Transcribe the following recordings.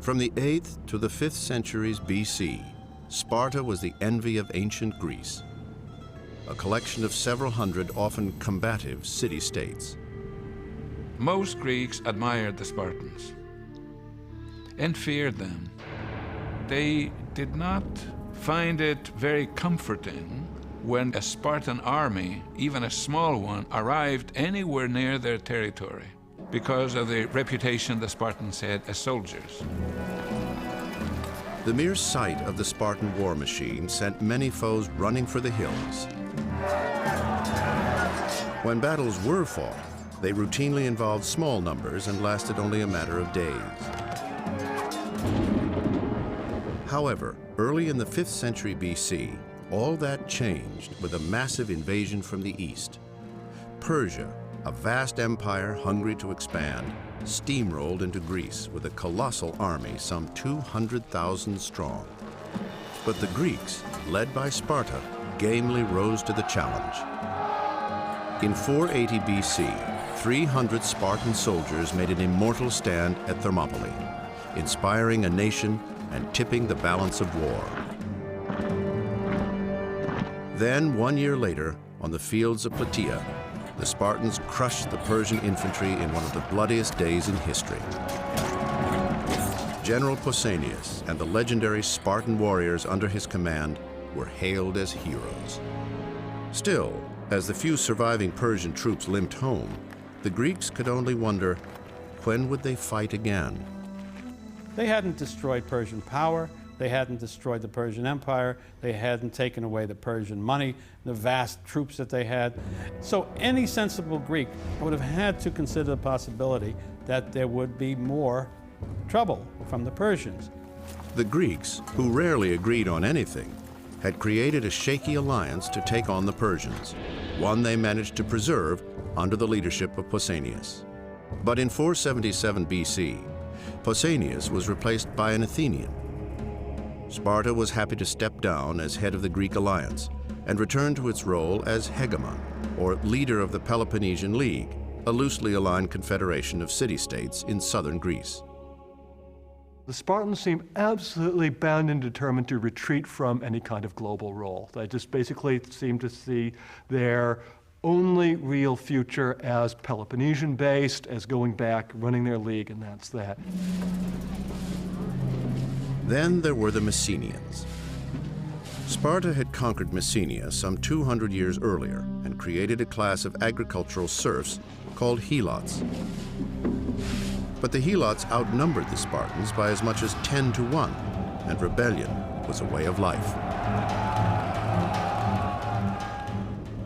From the 8th to the 5th centuries BC, Sparta was the envy of ancient Greece, a collection of several hundred, often combative, city-states. Most Greeks admired the Spartans and feared them. They did not find it very comforting when a Spartan army, even a small one, arrived anywhere near their territory because of the reputation the Spartans had as soldiers. The mere sight of the Spartan war machine sent many foes running for the hills. When battles were fought, they routinely involved small numbers and lasted only a matter of days. However, early in the 5th century BC, all that changed with a massive invasion from the east. Persia, a vast empire hungry to expand, steamrolled into Greece with a colossal army some 200,000 strong. But the Greeks, led by Sparta, gamely rose to the challenge. In 480 BC, 300 Spartan soldiers made an immortal stand at Thermopylae, inspiring a nation and tipping the balance of war. Then, 1 year later, on the fields of Plataea, the Spartans crushed the Persian infantry in one of the bloodiest days in history. General Pausanias and the legendary Spartan warriors under his command were hailed as heroes. Still, as the few surviving Persian troops limped home, the Greeks could only wonder, when would they fight again? They hadn't destroyed Persian power. They hadn't destroyed the Persian Empire. They hadn't taken away the Persian money, the vast troops that they had. So any sensible Greek would have had to consider the possibility that there would be more trouble from the Persians. The Greeks, who rarely agreed on anything, had created a shaky alliance to take on the Persians, one they managed to preserve under the leadership of Pausanias. But in 477 BC, Pausanias was replaced by an Athenian. Sparta was happy to step down as head of the Greek alliance and return to its role as hegemon, or leader of the Peloponnesian League, a loosely aligned confederation of city-states in southern Greece. The Spartans seemed absolutely bound and determined to retreat from any kind of global role. They just basically seemed to see their only real future as Peloponnesian-based, as going back, running their league, and that's that. Then there were the Messenians. Sparta had conquered Messenia some 200 years earlier and created a class of agricultural serfs called helots. But the helots outnumbered the Spartans by as much as 10 to 1, and rebellion was a way of life.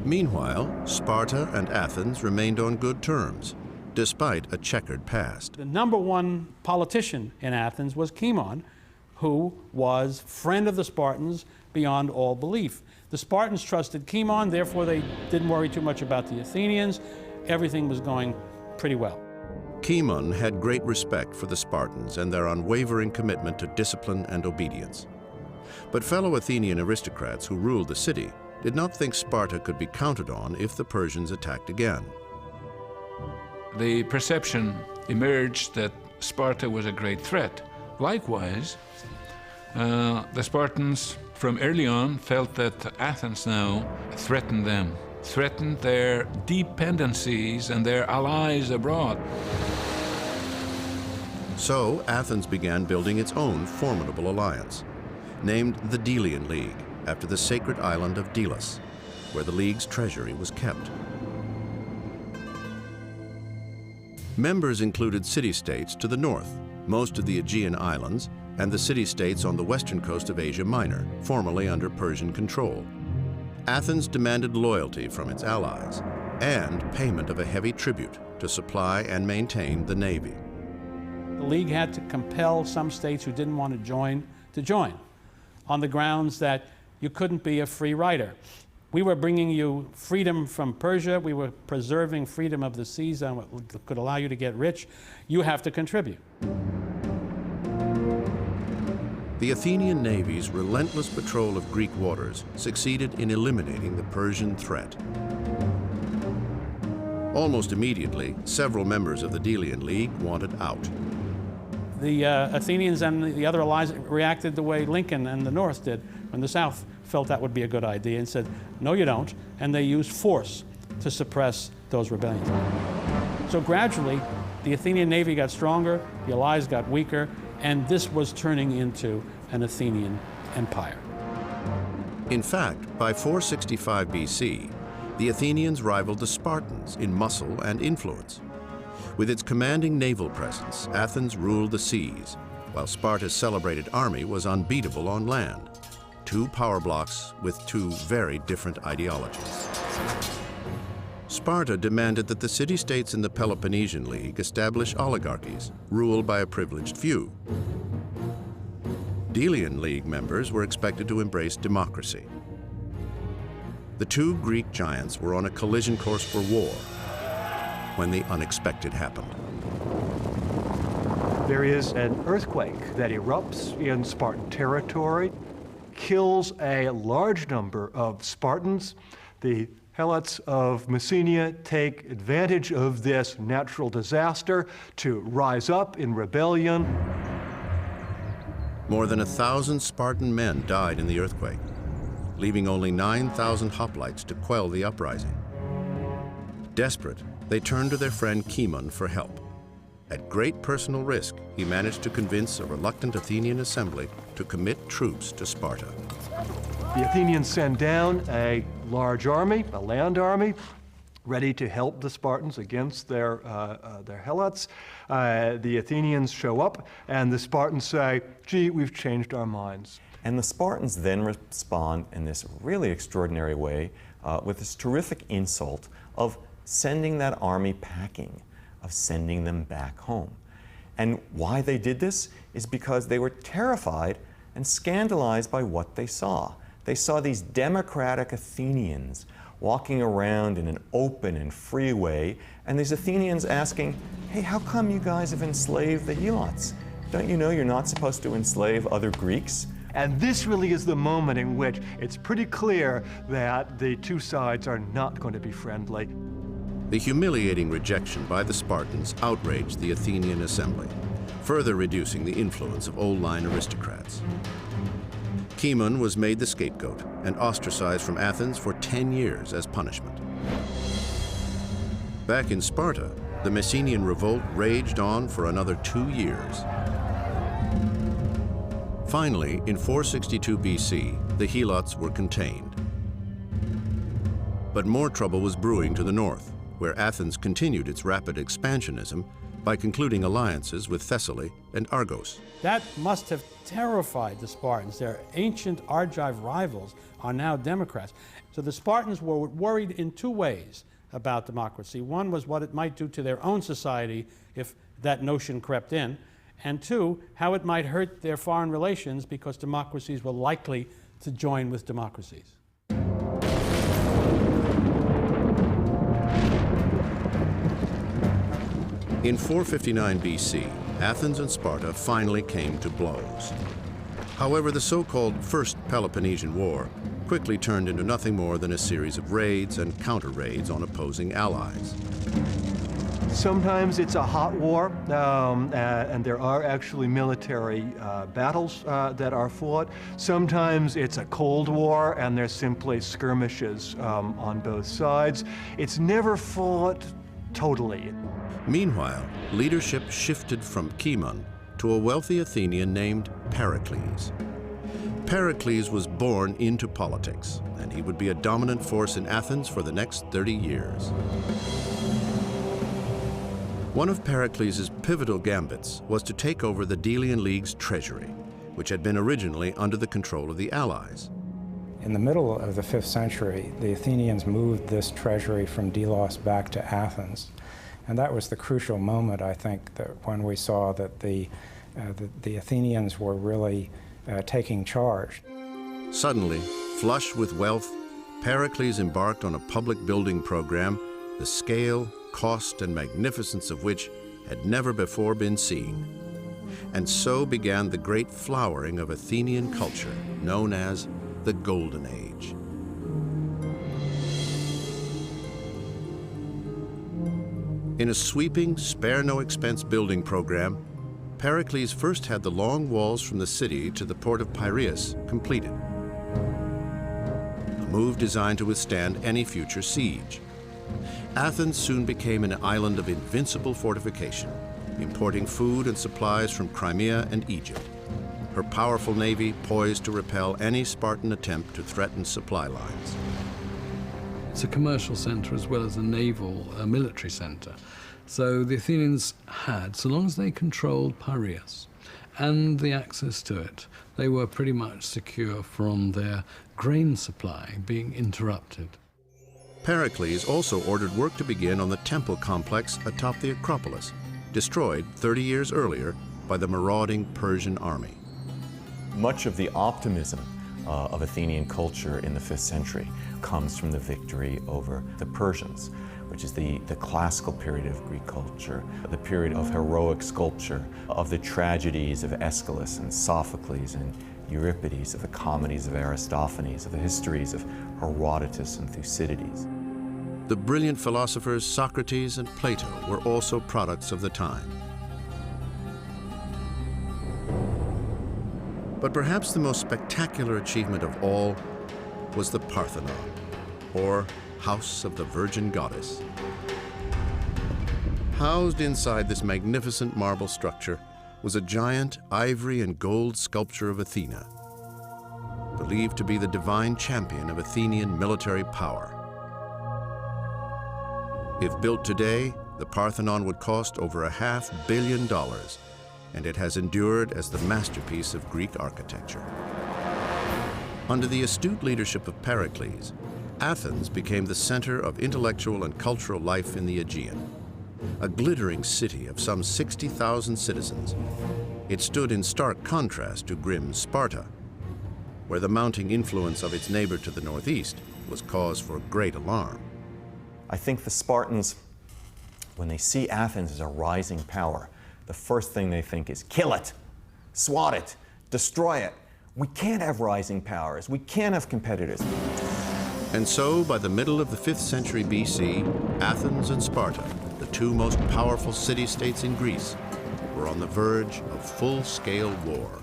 Meanwhile, Sparta and Athens remained on good terms, despite a checkered past. The number one politician in Athens was Cimon, who was friend of the Spartans beyond all belief. The Spartans trusted Cimon, therefore they didn't worry too much about the Athenians. Everything was going pretty well. Cimon had great respect for the Spartans and their unwavering commitment to discipline and obedience. But fellow Athenian aristocrats who ruled the city did not think Sparta could be counted on if the Persians attacked again. The perception emerged that Sparta was a great threat. Likewise, the Spartans from early on felt that Athens now threatened them, threatened their dependencies and their allies abroad. So Athens began building its own formidable alliance, named the Delian League, after the sacred island of Delos, where the League's treasury was kept. Members included city-states to the north, most of the Aegean islands, and the city-states on the western coast of Asia Minor, formerly under Persian control. Athens demanded loyalty from its allies and payment of a heavy tribute to supply and maintain the navy. The League had to compel some states who didn't want to join on the grounds that you couldn't be a free rider. We were bringing you freedom from Persia. We were preserving freedom of the seas and what could allow you to get rich. You have to contribute. The Athenian navy's relentless patrol of Greek waters succeeded in eliminating the Persian threat. Almost immediately, several members of the Delian League wanted out. the Athenians and the other allies reacted the way Lincoln and the North did when the South felt that would be a good idea and said, no, you don't, and they used force to suppress those rebellions. So gradually, the Athenian navy got stronger, the allies got weaker, and this was turning into an Athenian empire. In fact, by 465 BC, the Athenians rivaled the Spartans in muscle and influence. With its commanding naval presence, Athens ruled the seas, while Sparta's celebrated army was unbeatable on land. Two power blocks with two very different ideologies. Sparta demanded that the city-states in the Peloponnesian League establish oligarchies, ruled by a privileged few. Delian League members were expected to embrace democracy. The two Greek giants were on a collision course for war when the unexpected happened. There is an earthquake that erupts in Spartan territory, kills a large number of Spartans. The Helots of Messenia take advantage of this natural disaster to rise up in rebellion. More than 1,000 Spartan men died in the earthquake, leaving only 9,000 hoplites to quell the uprising. Desperate, they turned to their friend Cimon for help. At great personal risk, he managed to convince a reluctant Athenian assembly to commit troops to Sparta. The Athenians send down a large army, a land army, ready to help the Spartans against their Helots. The Athenians show up, and the Spartans say, gee, we've changed our minds. And the Spartans then respond in this really extraordinary way with this terrific insult of sending that army packing, of sending them back home. And why they did this is because they were terrified and scandalized by what they saw. They saw these democratic Athenians walking around in an open and free way, and these Athenians asking, hey, how come you guys have enslaved the Helots? Don't you know you're not supposed to enslave other Greeks? And this really is the moment in which it's pretty clear that the two sides are not going to be friendly. The humiliating rejection by the Spartans outraged the Athenian assembly, further reducing the influence of old-line aristocrats. Cimon was made the scapegoat and ostracized from Athens for 10 years as punishment. Back in Sparta, the Messenian revolt raged on for another 2 years. Finally, in 462 BC, the Helots were contained. But more trouble was brewing to the north, where Athens continued its rapid expansionism by concluding alliances with Thessaly and Argos. That must have terrified the Spartans. Their ancient Argive rivals are now democrats. So the Spartans were worried in two ways about democracy. One was what it might do to their own society if that notion crept in, and two, how it might hurt their foreign relations because democracies were likely to join with democracies. In 459 BC, Athens and Sparta finally came to blows. However, the so-called First Peloponnesian War quickly turned into nothing more than a series of raids and counter-raids on opposing allies. Sometimes it's a hot war, and there are actually military battles that are fought. Sometimes it's a cold war, and there's simply skirmishes on both sides. It's never fought totally. Meanwhile, leadership shifted from Cimon to a wealthy Athenian named Pericles. Pericles was born into politics, and he would be a dominant force in Athens for the next 30 years. One of Pericles' pivotal gambits was to take over the Delian League's treasury, which had been originally under the control of the allies. In the middle of the 5th century, the Athenians moved this treasury from Delos back to Athens. And that was the crucial moment, I think, that when we saw that the Athenians were really taking charge. Suddenly, flush with wealth, Pericles embarked on a public building program, the scale, cost, and magnificence of which had never before been seen. And so began the great flowering of Athenian culture, known as the Golden Age. In a sweeping, spare-no-expense building program, Pericles first had the long walls from the city to the port of Piraeus completed, a move designed to withstand any future siege. Athens soon became an island of invincible fortification, importing food and supplies from Crimea and Egypt, her powerful navy poised to repel any Spartan attempt to threaten supply lines. It's a commercial center as well as a naval, military center. So the Athenians had, so long as they controlled Piraeus and the access to it, they were pretty much secure from their grain supply being interrupted. Pericles also ordered work to begin on the temple complex atop the Acropolis, destroyed 30 years earlier by the marauding Persian army. Much of the optimism of Athenian culture in the 5th century comes from the victory over the Persians, which is the classical period of Greek culture, the period of heroic sculpture, of the tragedies of Aeschylus and Sophocles and Euripides, of the comedies of Aristophanes, of the histories of Herodotus and Thucydides. The brilliant philosophers Socrates and Plato were also products of the time. But perhaps the most spectacular achievement of all was the Parthenon, or House of the Virgin Goddess. Housed inside this magnificent marble structure was a giant ivory and gold sculpture of Athena, believed to be the divine champion of Athenian military power. If built today, the Parthenon would cost over $500 million, and it has endured as the masterpiece of Greek architecture. Under the astute leadership of Pericles, Athens became the center of intellectual and cultural life in the Aegean. A glittering city of some 60,000 citizens, it stood in stark contrast to grim Sparta, where the mounting influence of its neighbor to the northeast was cause for great alarm. I think the Spartans, when they see Athens as a rising power, the first thing they think is kill it, swat it, destroy it. We can't have rising powers. We can't have competitors. And so, by the middle of the 5th century BC, Athens and Sparta, the two most powerful city-states in Greece, were on the verge of full-scale war.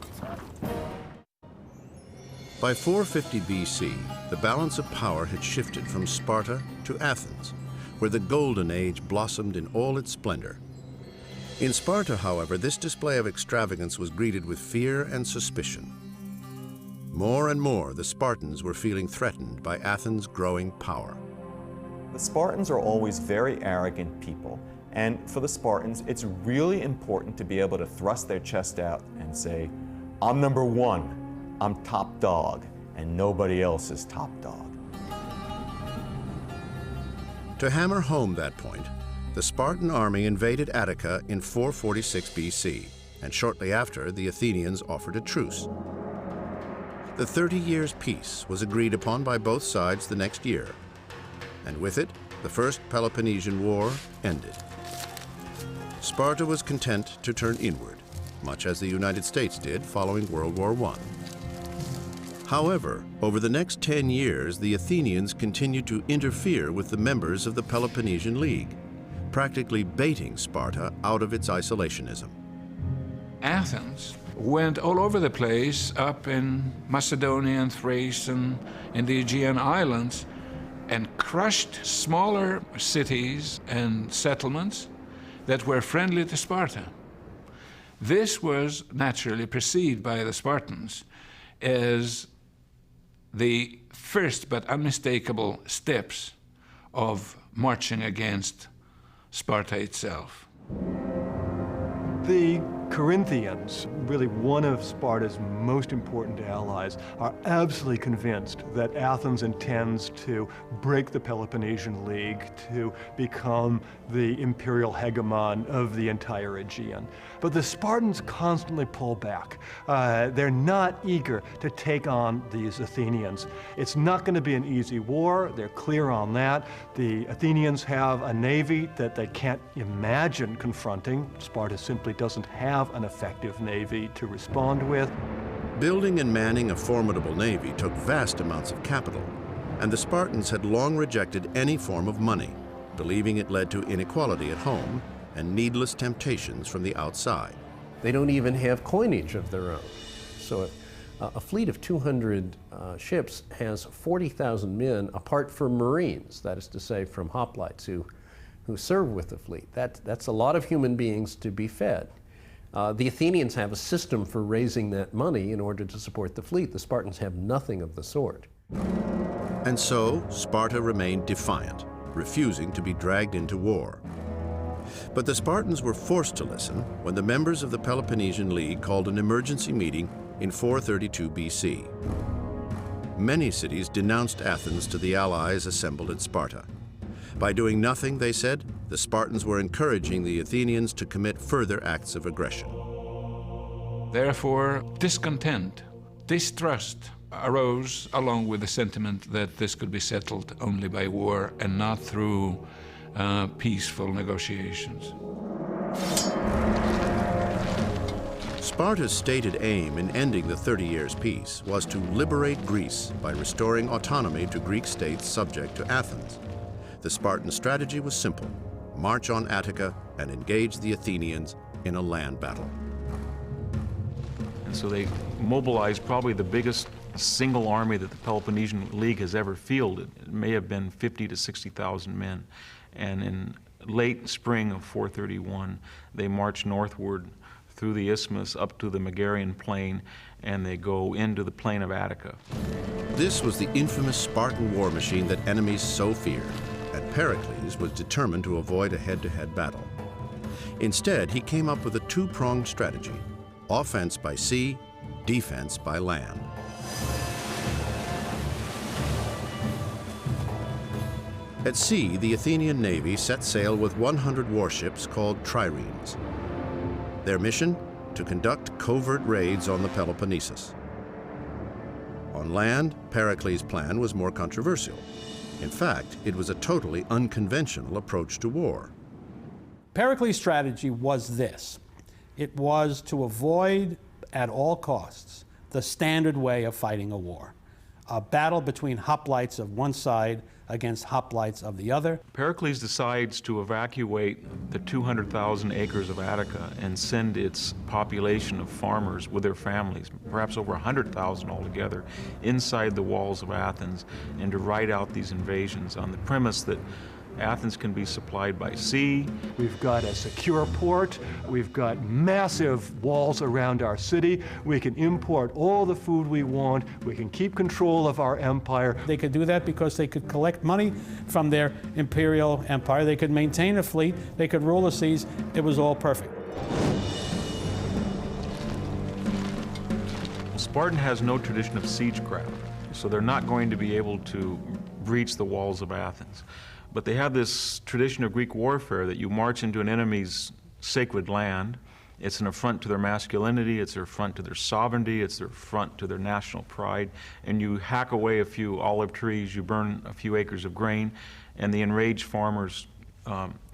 By 450 BC, the balance of power had shifted from Sparta to Athens, where the Golden Age blossomed in all its splendor. In Sparta, however, this display of extravagance was greeted with fear and suspicion. More and more, the Spartans were feeling threatened by Athens' growing power. The Spartans are always very arrogant people, and for the Spartans, it's really important to be able to thrust their chest out and say, I'm number one, I'm top dog, and nobody else is top dog. To hammer home that point, the Spartan army invaded Attica in 446 BC, and shortly after, the Athenians offered a truce. The 30 years' peace was agreed upon by both sides the next year, and with it, the First Peloponnesian War ended. Sparta was content to turn inward, much as the United States did following World War I. However, over the next 10 years, the Athenians continued to interfere with the members of the Peloponnesian League, practically baiting Sparta out of its isolationism. Athens went all over the place, up in Macedonia and Thrace and in the Aegean islands, and crushed smaller cities and settlements that were friendly to Sparta. This was naturally perceived by the Spartans as the first but unmistakable steps of marching against Sparta itself. The Corinthians, really one of Sparta's most important allies, are absolutely convinced that Athens intends to break the Peloponnesian League to become the imperial hegemon of the entire Aegean. But the Spartans constantly pull back. They're not eager to take on these Athenians. It's not going to be an easy war. They're clear on that. The Athenians have a navy that they can't imagine confronting. Sparta simply doesn't have an effective navy to respond with. Building and manning a formidable navy took vast amounts of capital, and the Spartans had long rejected any form of money, believing it led to inequality at home and needless temptations from the outside. They don't even have coinage of their own. So a fleet of 200 ships has 40,000 men apart from Marines, that is to say from hoplites who serve with the fleet. That's a lot of human beings to be fed. The Athenians have a system for raising that money in order to support the fleet. The Spartans have nothing of the sort. And so Sparta remained defiant, refusing to be dragged into war. But the Spartans were forced to listen when the members of the Peloponnesian League called an emergency meeting in 432 BC. Many cities denounced Athens to the allies assembled at Sparta. By doing nothing, they said, the Spartans were encouraging the Athenians to commit further acts of aggression. Therefore, discontent, distrust arose along with the sentiment that this could be settled only by war and not through peaceful negotiations. Sparta's stated aim in ending the 30 Years' peace was to liberate Greece by restoring autonomy to Greek states subject to Athens. The Spartan strategy was simple: march on Attica and engage the Athenians in a land battle. And so they mobilized probably the biggest single army that the Peloponnesian League has ever fielded. It may have been 50 to 60,000 men. And in late spring of 431, they march northward through the isthmus up to the Megarian plain, and they go into the plain of Attica. This was the infamous Spartan war machine that enemies so feared, and Pericles was determined to avoid a head-to-head battle. Instead, he came up with a two-pronged strategy: offense by sea, defense by land. At sea, the Athenian navy set sail with 100 warships called triremes. Their mission? To conduct covert raids on the Peloponnesus. On land, Pericles' plan was more controversial. In fact, it was a totally unconventional approach to war. Pericles' strategy was this. It was to avoid, at all costs, the standard way of fighting a war. A battle between hoplites of one side against hoplites of the other. Pericles decides to evacuate the 200,000 acres of Attica and send its population of farmers with their families, perhaps over 100,000 altogether, inside the walls of Athens, and to ride out these invasions on the premise that Athens can be supplied by sea. We've got a secure port. We've got massive walls around our city. We can import all the food we want. We can keep control of our empire. They could do that because they could collect money from their imperial empire. They could maintain a fleet. They could rule the seas. It was all perfect. Spartan has no tradition of siegecraft, so they're not going to be able to breach the walls of Athens. But they have this tradition of Greek warfare that you march into an enemy's sacred land. It's an affront to their masculinity, it's an affront to their sovereignty, it's an affront to their national pride, and you hack away a few olive trees, you burn a few acres of grain, and the enraged farmers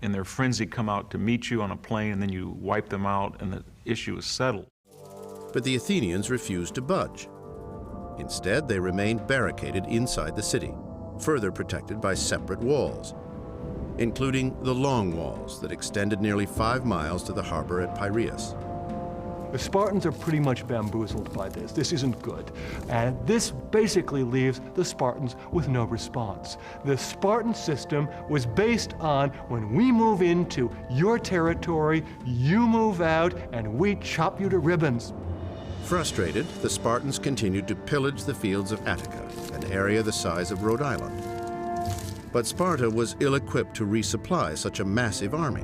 in their frenzy come out to meet you on a plain, and then you wipe them out, and the issue is settled. But the Athenians refused to budge. Instead, they remained barricaded inside the city, further protected by separate walls, including the long walls that extended nearly 5 miles to the harbor at Piraeus. The Spartans are pretty much bamboozled by this. This isn't good. And this basically leaves the Spartans with no response. The Spartan system was based on when we move into your territory, you move out, and we chop you to ribbons. Frustrated, the Spartans continued to pillage the fields of Attica, an area the size of Rhode Island. But Sparta was ill-equipped to resupply such a massive army.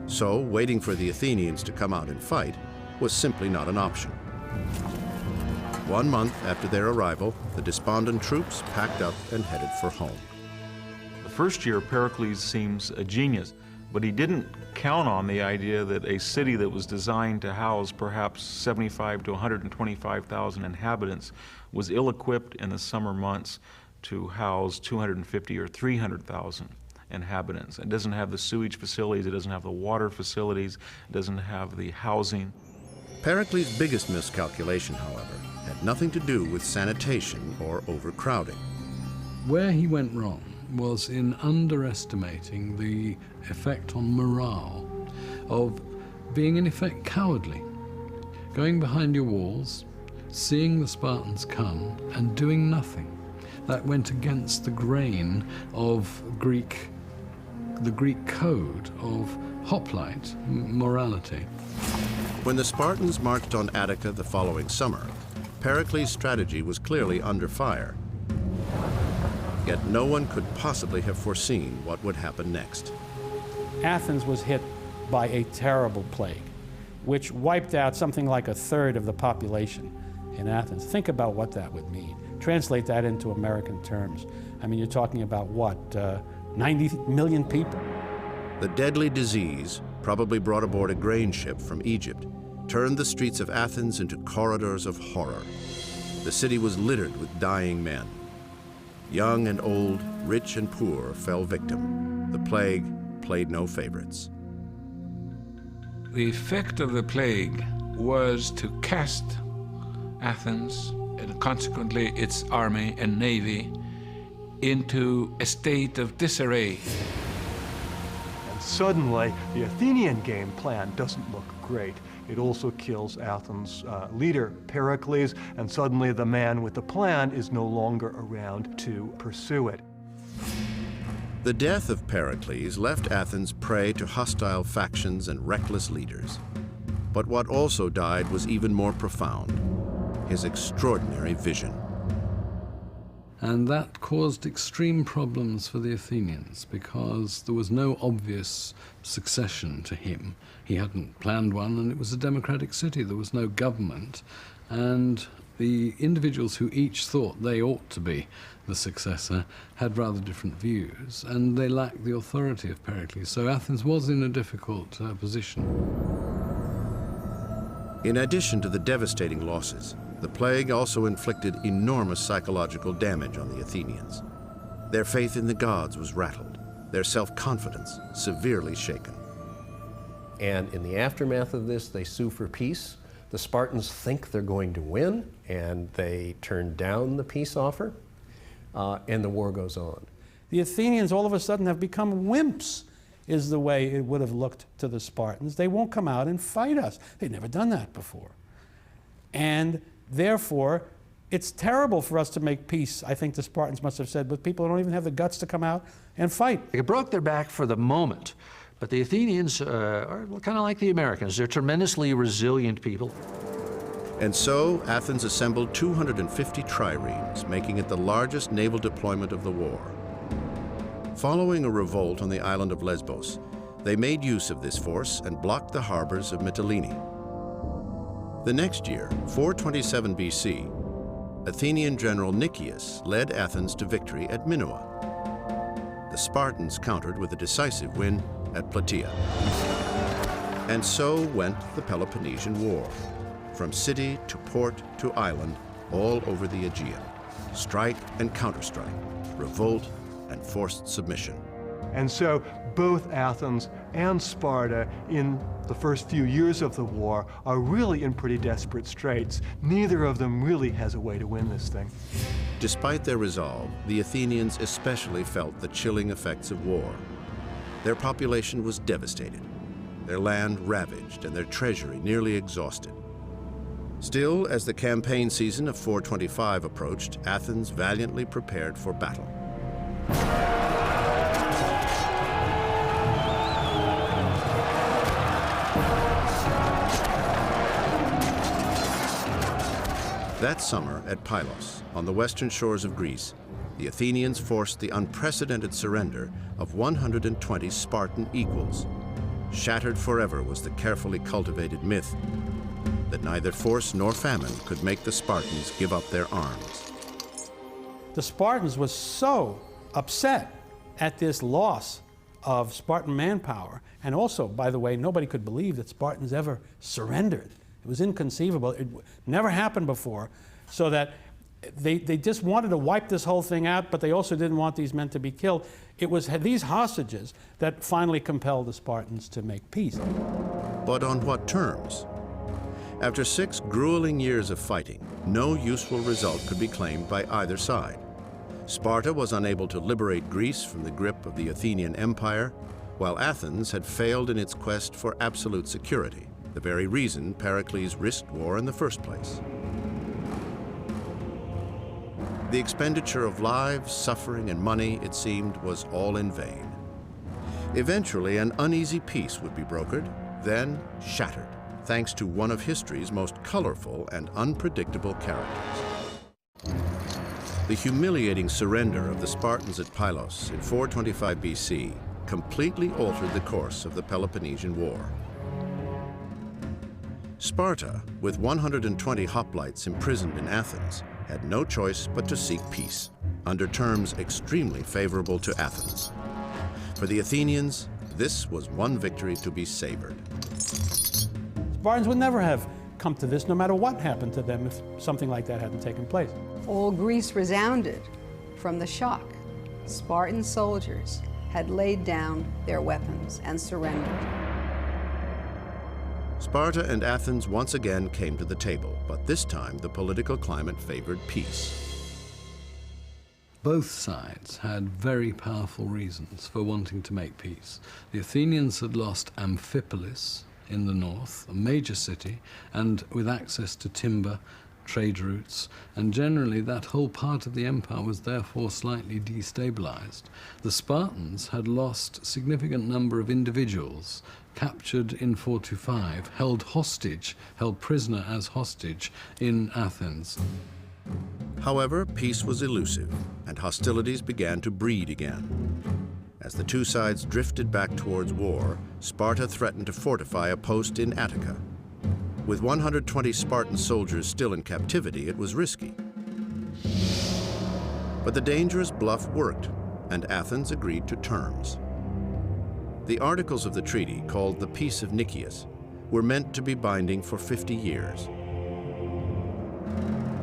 So waiting for the Athenians to come out and fight was simply not an option. 1 month after their arrival, the despondent troops packed up and headed for home. The first year, Pericles seems a genius, but he didn't count on the idea that a city that was designed to house perhaps 75 to 125,000 inhabitants was ill-equipped in the summer months to house 250 or 300,000 inhabitants. It doesn't have the sewage facilities, it doesn't have the water facilities, it doesn't have the housing. Pericles' biggest miscalculation, however, had nothing to do with sanitation or overcrowding. Where he went wrong was in underestimating the effect on morale of being in effect cowardly. going behind your walls, seeing the Spartans come and doing nothing. That went against the grain of the Greek code of hoplite morality. When the Spartans marched on Attica the following summer, Pericles' strategy was clearly under fire. Yet no one could possibly have foreseen what would happen next. Athens was hit by a terrible plague, which wiped out something like a third of the population in Athens. Think about what that would mean. Translate that into American terms. I mean, you're talking about what, 90 million people? The deadly disease, probably brought aboard a grain ship from Egypt, turned the streets of Athens into corridors of horror. The city was littered with dying men. Young and old, rich and poor fell victim. The plague played no favorites. The effect of the plague was to cast Athens, and consequently its army and navy, into a state of disarray. And suddenly, the Athenian game plan doesn't look great. It also kills Athens' leader, Pericles, and suddenly the man with the plan is no longer around to pursue it. The death of Pericles left Athens prey to hostile factions and reckless leaders. But what also died was even more profound: his extraordinary vision. And that caused extreme problems for the Athenians because there was no obvious succession to him. He hadn't planned one, and it was a democratic city. There was no government. And the individuals who each thought they ought to be the successor had rather different views, and they lacked the authority of Pericles. So Athens was in a difficult position. In addition to the devastating losses, the plague also inflicted enormous psychological damage on the Athenians. Their faith in the gods was rattled, their self-confidence severely shaken. And in the aftermath of this, they sue for peace. The Spartans think they're going to win, and they turn down the peace offer, and the war goes on. The Athenians all of a sudden have become wimps, is the way it would have looked to the Spartans. They won't come out and fight us. They've never done that before. And therefore, it's terrible for us to make peace, I think the Spartans must have said, with people who don't even have the guts to come out and fight. It broke their back for the moment, but the Athenians are kind of like the Americans. They're tremendously resilient people. And so, Athens assembled 250 triremes, making it the largest naval deployment of the war. Following a revolt on the island of Lesbos, they made use of this force and blocked the harbors of Mytilene. The next year, 427 BC, Athenian general Nicias led Athens to victory at Minoa. The Spartans countered with a decisive win at Plataea. And so went the Peloponnesian War, from city to port to island, all over the Aegean. Strike and counterstrike, revolt and forced submission. And so both Athens and Sparta, in the first few years of the war, are really in pretty desperate straits. Neither of them really has a way to win this thing. Despite their resolve, the Athenians especially felt the chilling effects of war. Their population was devastated, their land ravaged, and their treasury nearly exhausted. Still, as the campaign season of 425 approached, Athens valiantly prepared for battle. That summer at Pylos, on the western shores of Greece, the Athenians forced the unprecedented surrender of 120 Spartan equals. Shattered forever was the carefully cultivated myth that neither force nor famine could make the Spartans give up their arms. The Spartans were so upset at this loss of Spartan manpower, and also, by the way, nobody could believe that Spartans ever surrendered. It was inconceivable. It never happened before, so that they just wanted to wipe this whole thing out, but they also didn't want these men to be killed. It was these hostages that finally compelled the Spartans to make peace. But on what terms? After 6 grueling years of fighting, no useful result could be claimed by either side. Sparta was unable to liberate Greece from the grip of the Athenian Empire, while Athens had failed in its quest for absolute security. the very reason Pericles risked war in the first place. The expenditure of lives, suffering, and money, it seemed, was all in vain. Eventually, an uneasy peace would be brokered, then shattered, thanks to one of history's most colorful and unpredictable characters. The humiliating surrender of the Spartans at Pylos in 425 BC completely altered the course of the Peloponnesian War. Sparta, with 120 hoplites imprisoned in Athens, had no choice but to seek peace, under terms extremely favorable to Athens. For the Athenians, this was one victory to be savored. Spartans would never have come to this, no matter what happened to them, if something like that hadn't taken place. All Greece resounded from the shock. Spartan soldiers had laid down their weapons and surrendered. Sparta and Athens once again came to the table, but this time the political climate favored peace. Both sides had very powerful reasons for wanting to make peace. The Athenians had lost Amphipolis in the north, a major city, and with access to timber, trade routes, and generally that whole part of the empire was therefore slightly destabilized. The Spartans had lost a significant number of individuals, captured in 425, held prisoner as hostage in Athens. However, peace was elusive, and hostilities began to breed again. As the two sides drifted back towards war, Sparta threatened to fortify a post in Attica. With 120 Spartan soldiers still in captivity, it was risky. But the dangerous bluff worked, and Athens agreed to terms. The articles of the treaty, called the Peace of Nicias, were meant to be binding for 50 years.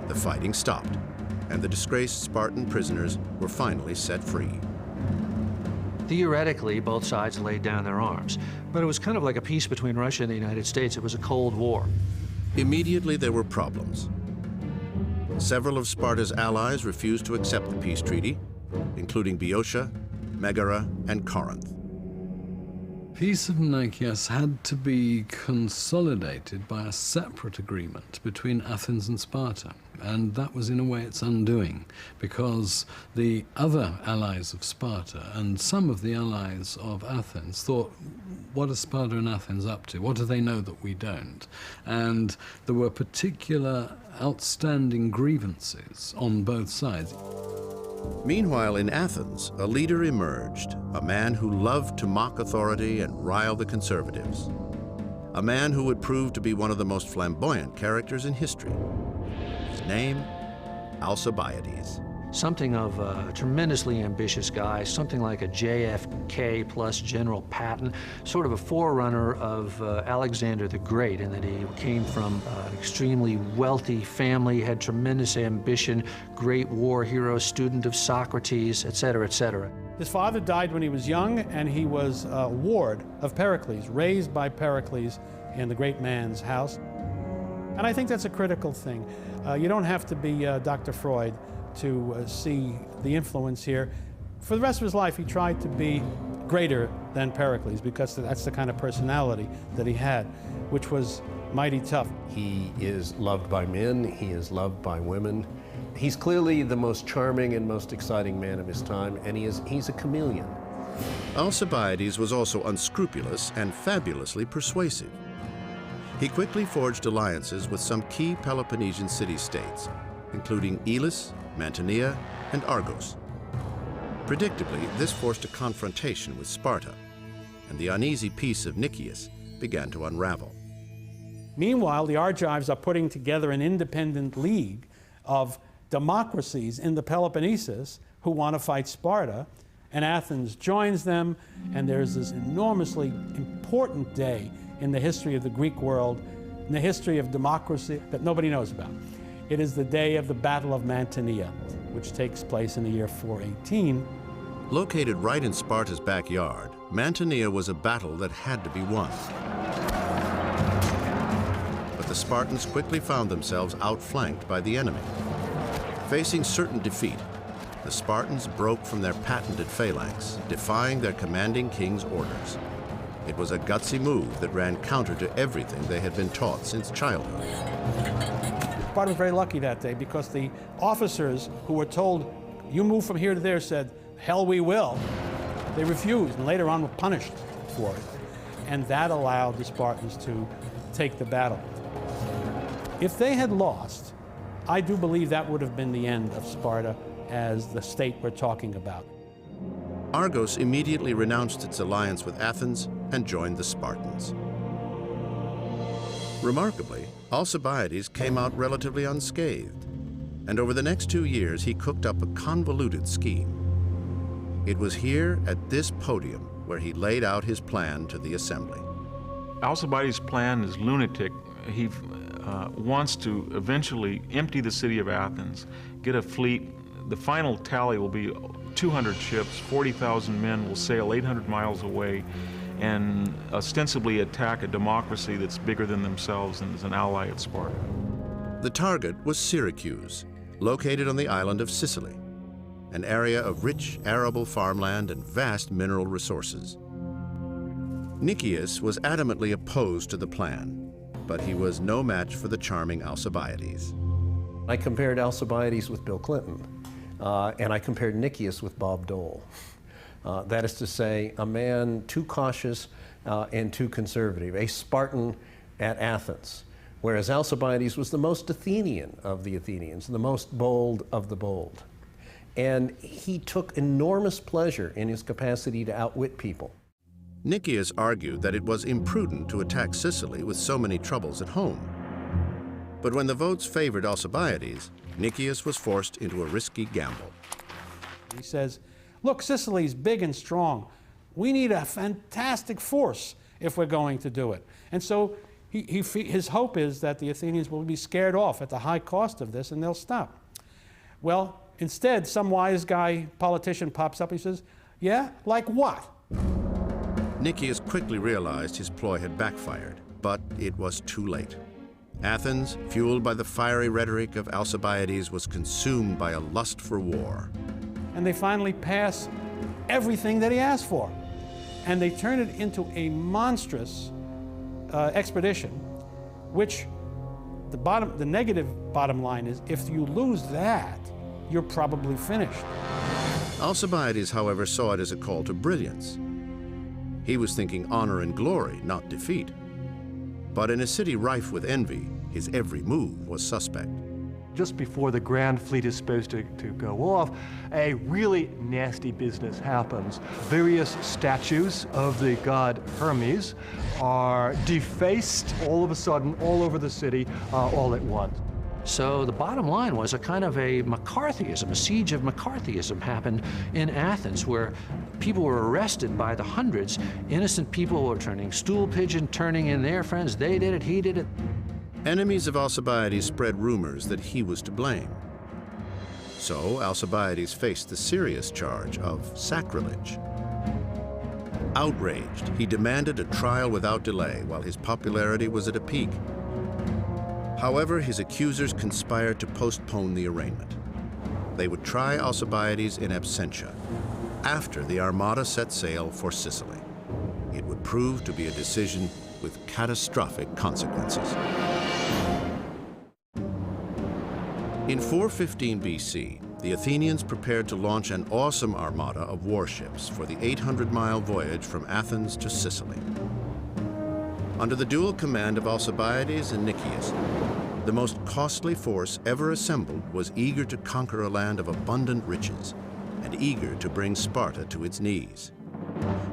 The fighting stopped, and the disgraced Spartan prisoners were finally set free. Theoretically, both sides laid down their arms, but it was kind of like a peace between Russia and the United States. It was a Cold War. Immediately, there were problems. Several of Sparta's allies refused to accept the peace treaty, including Boeotia, Megara, and Corinth. Peace of Nicias had to be consolidated by a separate agreement between Athens and Sparta, and that was in a way its undoing, because the other allies of Sparta and some of the allies of Athens thought, what are Sparta and Athens up to? What do they know that we don't? And there were particular outstanding grievances on both sides. Meanwhile, in Athens, a leader emerged, a man who loved to mock authority and rile the conservatives. A man who would prove to be one of the most flamboyant characters in history. His name, Alcibiades. Something of a tremendously ambitious guy, something like a JFK plus General Patton, sort of a forerunner of Alexander the Great, in that he came from an extremely wealthy family, had tremendous ambition, great war hero, student of Socrates, et cetera, et cetera. His father died when he was young, and he was a ward of Pericles, raised by Pericles in the great man's house. And I think that's a critical thing. You don't have to be Dr. Freud to see the influence here. For the rest of his life, he tried to be greater than Pericles, because that's the kind of personality that he had, which was mighty tough. He is loved by men, he is loved by women. He's clearly the most charming and most exciting man of his time, and he's a chameleon. Alcibiades was also unscrupulous and fabulously persuasive. He quickly forged alliances with some key Peloponnesian city-states, including Elis, Mantinea, and Argos. Predictably, this forced a confrontation with Sparta, and the uneasy peace of Nicias began to unravel. Meanwhile, the Argives are putting together an independent league of democracies in the Peloponnesus who want to fight Sparta, and Athens joins them, and there's this enormously important day in the history of the Greek world, in the history of democracy, that nobody knows about. It is the day of the Battle of Mantinea, which takes place in the year 418. Located right in Sparta's backyard, Mantinea was a battle that had to be won. But the Spartans quickly found themselves outflanked by the enemy. Facing certain defeat, the Spartans broke from their patented phalanx, defying their commanding king's orders. It was a gutsy move that ran counter to everything they had been taught since childhood. Sparta was very lucky that day because the officers who were told, you move from here to there, said, hell we will. They refused and later on were punished for it. And that allowed the Spartans to take the battle. If they had lost, I do believe that would have been the end of Sparta as the state we're talking about. Argos immediately renounced its alliance with Athens and joined the Spartans. Remarkably, Alcibiades came out relatively unscathed, and over the next 2 years he cooked up a convoluted scheme. It was here at this podium where he laid out his plan to the assembly. Alcibiades' plan is lunatic. He wants to eventually empty the city of Athens, get a fleet. The final tally will be 200 ships, 40,000 men will sail 800 miles away and ostensibly attack a democracy that's bigger than themselves and is an ally of Sparta. The target was Syracuse, located on the island of Sicily, an area of rich arable farmland and vast mineral resources. Nicias was adamantly opposed to the plan, but he was no match for the charming Alcibiades. I compared Alcibiades with Bill Clinton, and I compared Nicias with Bob Dole. That is to say, a man too cautious and too conservative, a Spartan at Athens, whereas Alcibiades was the most Athenian of the Athenians, the most bold of the bold. And he took enormous pleasure in his capacity to outwit people. Nicias argued that it was imprudent to attack Sicily with so many troubles at home. But when the votes favored Alcibiades, Nicias was forced into a risky gamble. He says, look, Sicily's big and strong. We need a fantastic force if we're going to do it. And so his hope is that the Athenians will be scared off at the high cost of this and they'll stop. Well, instead, some wise guy, politician pops up, he says, yeah, like what? Nicias quickly realized his ploy had backfired, but it was too late. Athens, fueled by the fiery rhetoric of Alcibiades, was consumed by a lust for war. And they finally pass everything that he asked for. And they turn it into a monstrous expedition, which the negative bottom line is, if you lose that, you're probably finished. Alcibiades, however, saw it as a call to brilliance. He was thinking honor and glory, not defeat. But in a city rife with envy, his every move was suspect. Just before the grand fleet is supposed to go off, a really nasty business happens. Various statues of the god Hermes are defaced all of a sudden all over the city all at once. So the bottom line was a kind of a McCarthyism, a siege of McCarthyism happened in Athens, where people were arrested by the hundreds. Innocent people were turning stool pigeon, turning in their friends. They did it, he did it. Enemies of Alcibiades spread rumors that he was to blame. So Alcibiades faced the serious charge of sacrilege. Outraged, he demanded a trial without delay while his popularity was at a peak. However, his accusers conspired to postpone the arraignment. They would try Alcibiades in absentia, after the Armada set sail for Sicily. It would prove to be a decision with catastrophic consequences. In 415 BC, the Athenians prepared to launch an awesome armada of warships for the 800-mile voyage from Athens to Sicily. Under the dual command of Alcibiades and Nicias, the most costly force ever assembled was eager to conquer a land of abundant riches and eager to bring Sparta to its knees.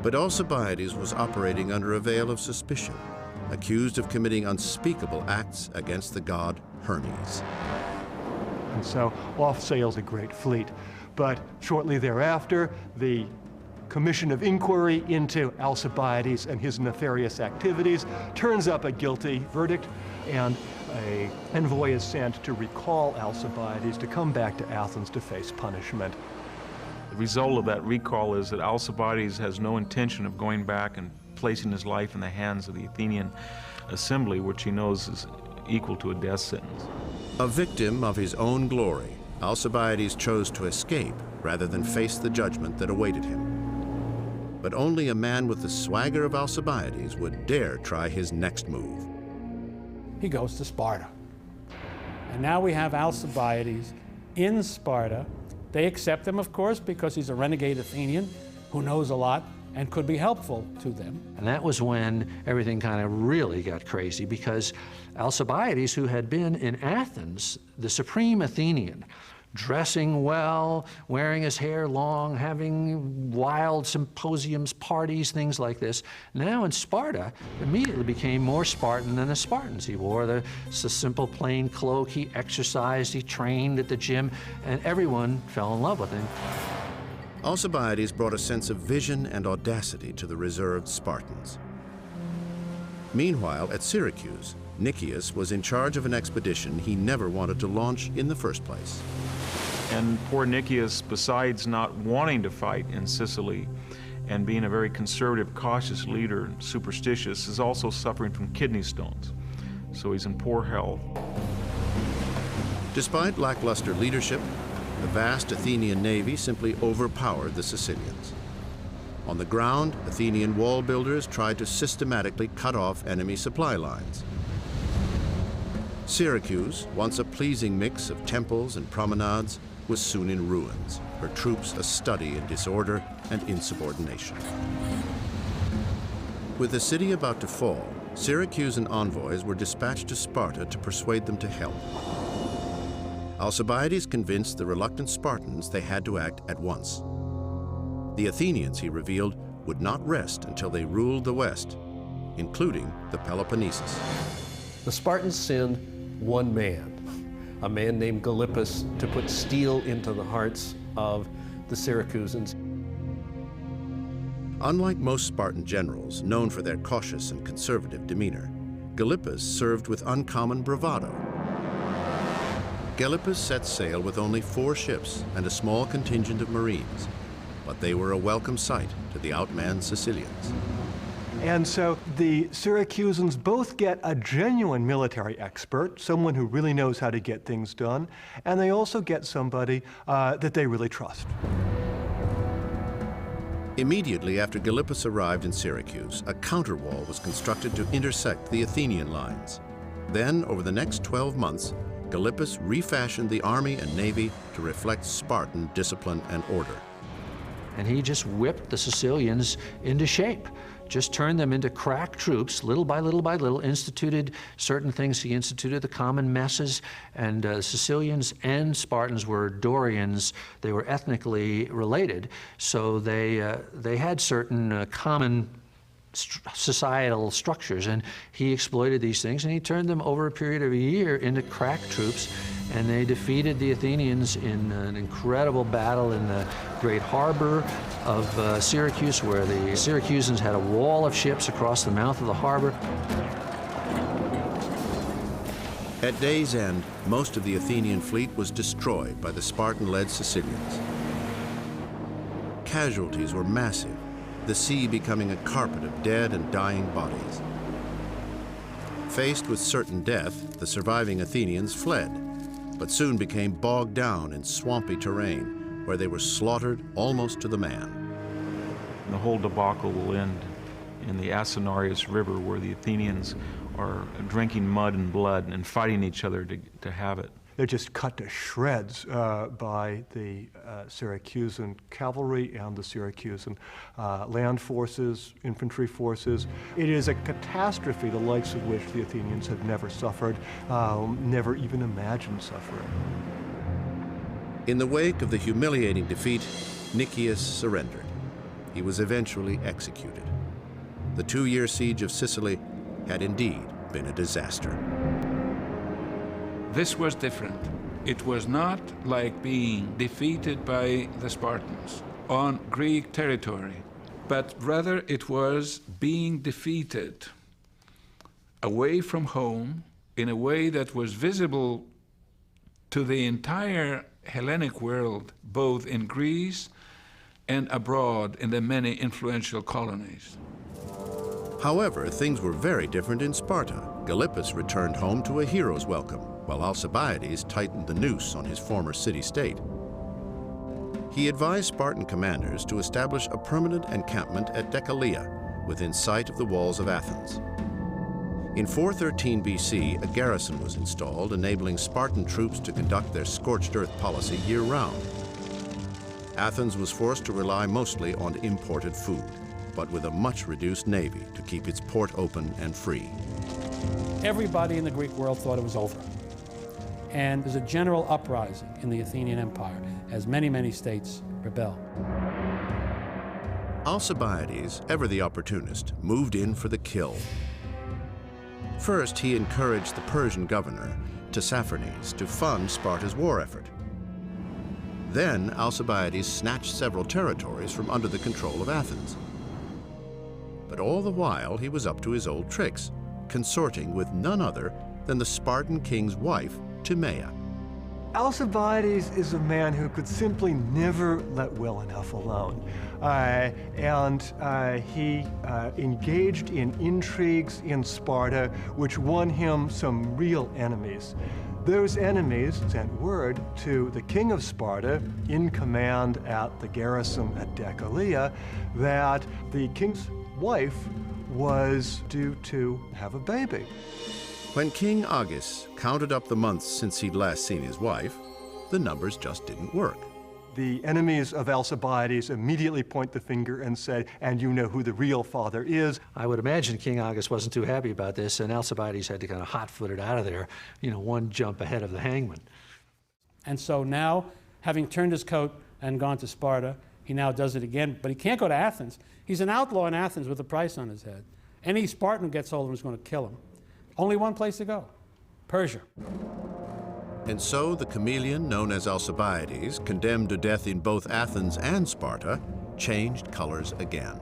But Alcibiades was operating under a veil of suspicion, accused of committing unspeakable acts against the god Hermes. And so off sails a great fleet. But shortly thereafter, the Commission of Inquiry into Alcibiades and his nefarious activities turns up a guilty verdict, and an envoy is sent to recall Alcibiades to come back to Athens to face punishment. The result of that recall is that Alcibiades has no intention of going back and placing his life in the hands of the Athenian assembly, which he knows is equal to a death sentence. A victim of his own glory, Alcibiades chose to escape rather than face the judgment that awaited him. but only a man with the swagger of Alcibiades would dare try his next move. He goes to Sparta. And now we have Alcibiades in Sparta. They accept him, of course, because he's a renegade Athenian who knows a lot and could be helpful to them. And that was when everything kind of really got crazy, because Alcibiades, who had been in Athens, the supreme Athenian, dressing well, wearing his hair long, having wild symposiums, parties, things like this. Now in Sparta, immediately became more Spartan than the Spartans. He wore the simple plain cloak, he exercised, he trained at the gym, and everyone fell in love with him. Alcibiades brought a sense of vision and audacity to the reserved Spartans. Meanwhile, at Syracuse, Nicias was in charge of an expedition he never wanted to launch in the first place. And poor Nicias, besides not wanting to fight in Sicily and being a very conservative, cautious leader, superstitious, is also suffering from kidney stones. So he's in poor health. Despite lackluster leadership, the vast Athenian navy simply overpowered the Sicilians. On the ground, Athenian wall builders tried to systematically cut off enemy supply lines. Syracuse, once a pleasing mix of temples and promenades, was soon in ruins, her troops a study in disorder and insubordination. With the city about to fall, Syracusan envoys were dispatched to Sparta to persuade them to help. Alcibiades convinced the reluctant Spartans they had to act at once. The Athenians, he revealed, would not rest until they ruled the West, including the Peloponnesus. The Spartans sent one man, a man named Gylippus, to put steel into the hearts of the Syracusans. Unlike most Spartan generals, known for their cautious and conservative demeanor, Gylippus served with uncommon bravado. Gylippus set sail with only 4 ships and a small contingent of Marines, but they were a welcome sight to the outmanned Sicilians. And so the Syracusans both get a genuine military expert, someone who really knows how to get things done, and they also get somebody that they really trust. Immediately after Gylippus arrived in Syracuse, a counterwall was constructed to intersect the Athenian lines. Then, over the next 12 months, Gylippus refashioned the army and navy to reflect Spartan discipline and order. And he just whipped the Sicilians into shape, just turned them into crack troops, little by little by little, instituted certain things. He instituted the common messes, and Sicilians and Spartans were Dorians. They were ethnically related, so they had certain common societal structures, and he exploited these things, and he turned them over a period of a year into crack troops, and they defeated the Athenians in an incredible battle in the great harbor of Syracuse, where the Syracusans had a wall of ships across the mouth of the harbor. At day's end, most of the Athenian fleet was destroyed by the Spartan-led Sicilians. Casualties were massive, the sea becoming a carpet of dead and dying bodies. Faced with certain death, the surviving Athenians fled, but soon became bogged down in swampy terrain, where they were slaughtered almost to the man. The whole debacle will end in the Asinarius River, where the Athenians are drinking mud and blood and fighting each other to have it. They're just cut to shreds by the Syracusan cavalry and the Syracusan land forces, infantry forces. It is a catastrophe the likes of which the Athenians have never suffered, never even imagined suffering. In the wake of the humiliating defeat, Nicias surrendered. He was eventually executed. The 2-year siege of Sicily had indeed been a disaster. This was different. It was not like being defeated by the Spartans on Greek territory, but rather it was being defeated away from home in a way that was visible to the entire Hellenic world, both in Greece and abroad in the many influential colonies. However, things were very different in Sparta. Gylippus returned home to a hero's welcome, while Alcibiades tightened the noose on his former city-state. He advised Spartan commanders to establish a permanent encampment at Decelea, within sight of the walls of Athens. In 413 BC, a garrison was installed, enabling Spartan troops to conduct their scorched earth policy year-round. Athens was forced to rely mostly on imported food, but with a much reduced navy to keep its port open and free. Everybody in the Greek world thought it was over. And there's a general uprising in the Athenian Empire as many, many states rebel. Alcibiades, ever the opportunist, moved in for the kill. First, he encouraged the Persian governor, Tissaphernes, to fund Sparta's war effort. Then, Alcibiades snatched several territories from under the control of Athens. But all the while, he was up to his old tricks, consorting with none other than the Spartan king's wife, Timea. Alcibiades is a man who could simply never let well enough alone. He engaged in intrigues in Sparta, which won him some real enemies. Those enemies sent word to the king of Sparta, in command at the garrison at Decelea, that the king's wife was due to have a baby. When King Agis counted up the months since he'd last seen his wife, the numbers just didn't work. The enemies of Alcibiades immediately point the finger and say, and you know who the real father is. I would imagine King Agis wasn't too happy about this, and Alcibiades had to kind of hot-foot it out of there, one jump ahead of the hangman. And so now, having turned his coat and gone to Sparta, he now does it again, but he can't go to Athens. He's an outlaw in Athens with a price on his head. Any Spartan who gets hold of him is going to kill him. Only one place to go, Persia. And so the chameleon known as Alcibiades, condemned to death in both Athens and Sparta, changed colors again.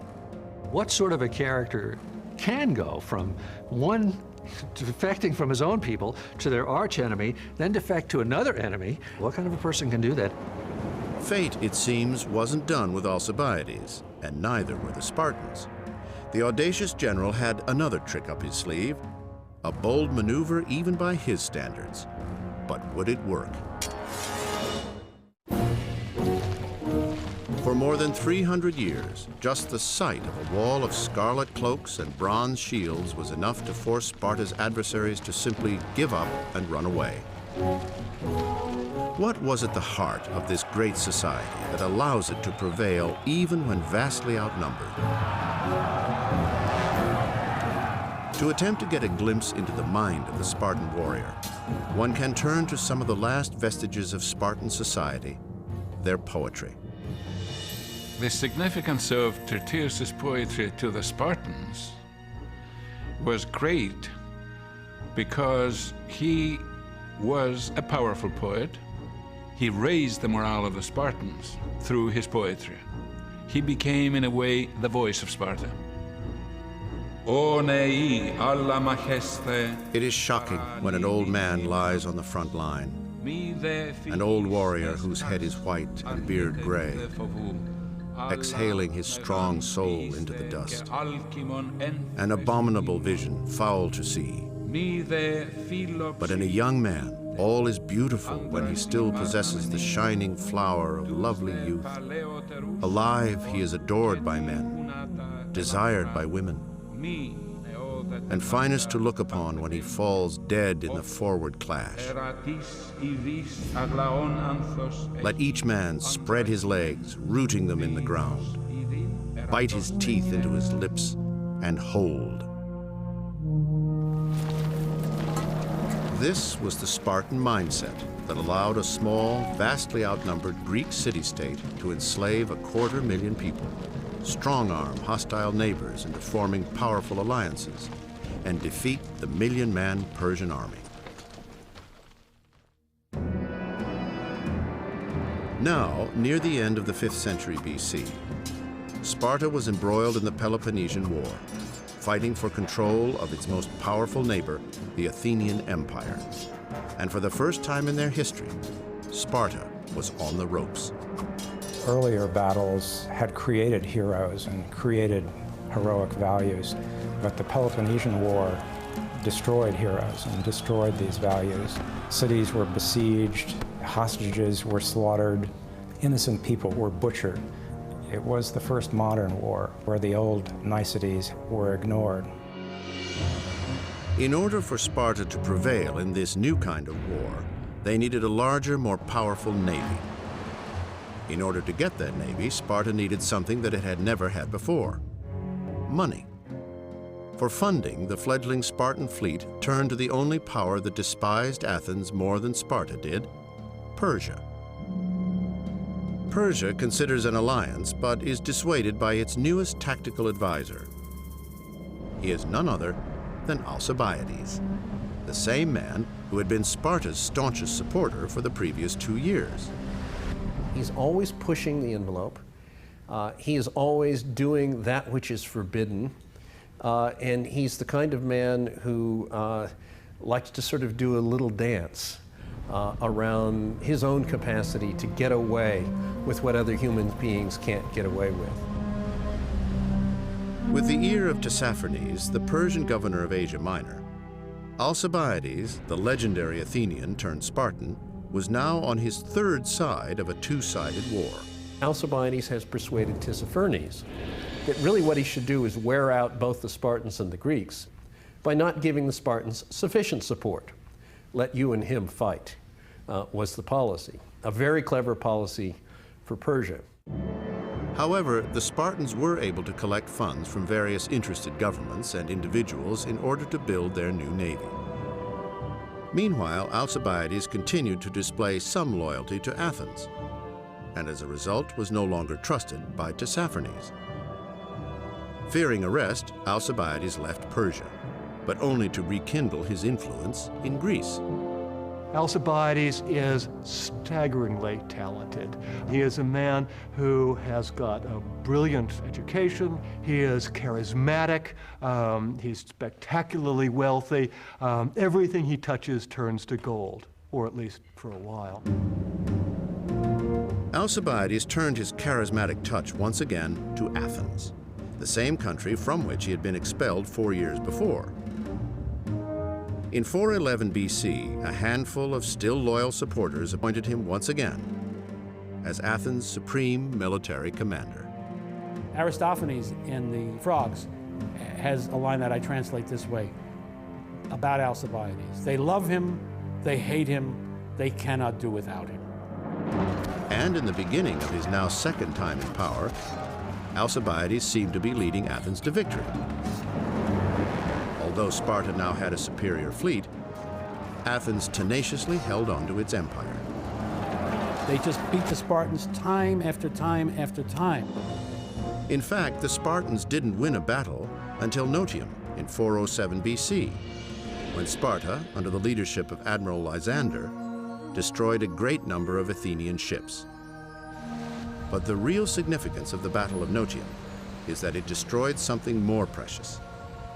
What sort of a character can go from one defecting from his own people to their archenemy, then defect to another enemy? What kind of a person can do that? Fate, it seems, wasn't done with Alcibiades, and neither were the Spartans. The audacious general had another trick up his sleeve, a bold maneuver even by his standards. But would it work? For more than 300 years, just the sight of a wall of scarlet cloaks and bronze shields was enough to force Sparta's adversaries to simply give up and run away. What was at the heart of this great society that allows it to prevail even when vastly outnumbered? To attempt to get a glimpse into the mind of the Spartan warrior, one can turn to some of the last vestiges of Spartan society, their poetry. The significance of Tyrtaeus' poetry to the Spartans was great because he was a powerful poet. He raised the morale of the Spartans through his poetry. He became, in a way, the voice of Sparta. It is shocking when an old man lies on the front line, an old warrior whose head is white and beard gray, exhaling his strong soul into the dust. An abominable vision, foul to see. But in a young man, all is beautiful when he still possesses the shining flower of lovely youth. Alive, he is adored by men, desired by women, and finest to look upon when he falls dead in the forward clash. Let each man spread his legs, rooting them in the ground, bite his teeth into his lips, and hold. This was the Spartan mindset that allowed a small, vastly outnumbered Greek city-state to enslave 250,000 people, strong-arm hostile neighbors into forming powerful alliances, and defeat the million-man Persian army. Now, near the end of the 5th century BC, Sparta was embroiled in the Peloponnesian War, fighting for control of its most powerful neighbor, the Athenian Empire. And for the first time in their history, Sparta was on the ropes. Earlier battles had created heroes and created heroic values, but the Peloponnesian War destroyed heroes and destroyed these values. Cities were besieged, hostages were slaughtered, innocent people were butchered. It was the first modern war where the old niceties were ignored. In order for Sparta to prevail in this new kind of war, they needed a larger, more powerful navy. In order to get that navy, Sparta needed something that it had never had before: money. For funding, the fledgling Spartan fleet turned to the only power that despised Athens more than Sparta did: Persia. Persia considers an alliance, but is dissuaded by its newest tactical advisor. He is none other than Alcibiades, the same man who had been Sparta's staunchest supporter for the previous 2 years. He's always pushing the envelope. He is always doing that which is forbidden. And he's the kind of man who likes to sort of do a little dance around his own capacity to get away with what other human beings can't get away with. With the ear of Tissaphernes, the Persian governor of Asia Minor, Alcibiades, the legendary Athenian turned Spartan, was now on his third side of a two-sided war. Alcibiades has persuaded Tissaphernes that really what he should do is wear out both the Spartans and the Greeks by not giving the Spartans sufficient support. Let you and him fight, was the policy. A very clever policy for Persia. However, the Spartans were able to collect funds from various interested governments and individuals in order to build their new navy. Meanwhile, Alcibiades continued to display some loyalty to Athens, and as a result was no longer trusted by Tissaphernes. Fearing arrest, Alcibiades left Persia, but only to rekindle his influence in Greece. Alcibiades is staggeringly talented. He is a man who has got a brilliant education. He is charismatic. He's spectacularly wealthy. Everything he touches turns to gold, or at least for a while. Alcibiades turned his charismatic touch once again to Athens, the same country from which he had been expelled 4 years before. In 411 BC, a handful of still loyal supporters appointed him once again as Athens' supreme military commander. Aristophanes in the Frogs has a line that I translate this way about Alcibiades: they love him, they hate him, they cannot do without him. And in the beginning of his now second time in power, Alcibiades seemed to be leading Athens to victory. Although Sparta now had a superior fleet, Athens tenaciously held on to its empire. They just beat the Spartans time after time after time. In fact, the Spartans didn't win a battle until Notium in 407 BC, when Sparta, under the leadership of Admiral Lysander, destroyed a great number of Athenian ships. But the real significance of the Battle of Notium is that it destroyed something more precious: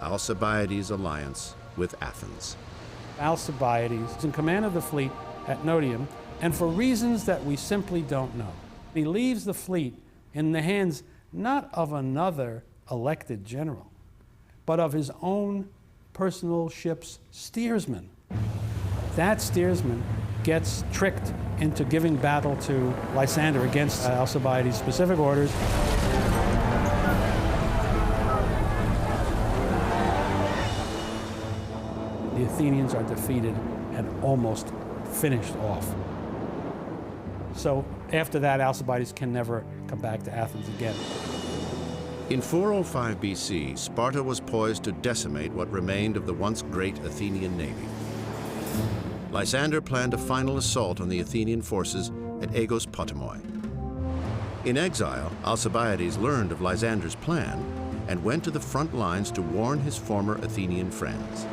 Alcibiades' alliance with Athens. Alcibiades is in command of the fleet at Notium, and for reasons that we simply don't know, he leaves the fleet in the hands not of another elected general, but of his own personal ship's steersman. That steersman gets tricked into giving battle to Lysander against Alcibiades' specific orders. The Athenians are defeated and almost finished off. So after that, Alcibiades can never come back to Athens again. In 405 BC, Sparta was poised to decimate what remained of the once great Athenian navy. Lysander planned a final assault on the Athenian forces at Aigos Potamoi. In exile, Alcibiades learned of Lysander's plan and went to the front lines to warn his former Athenian friends.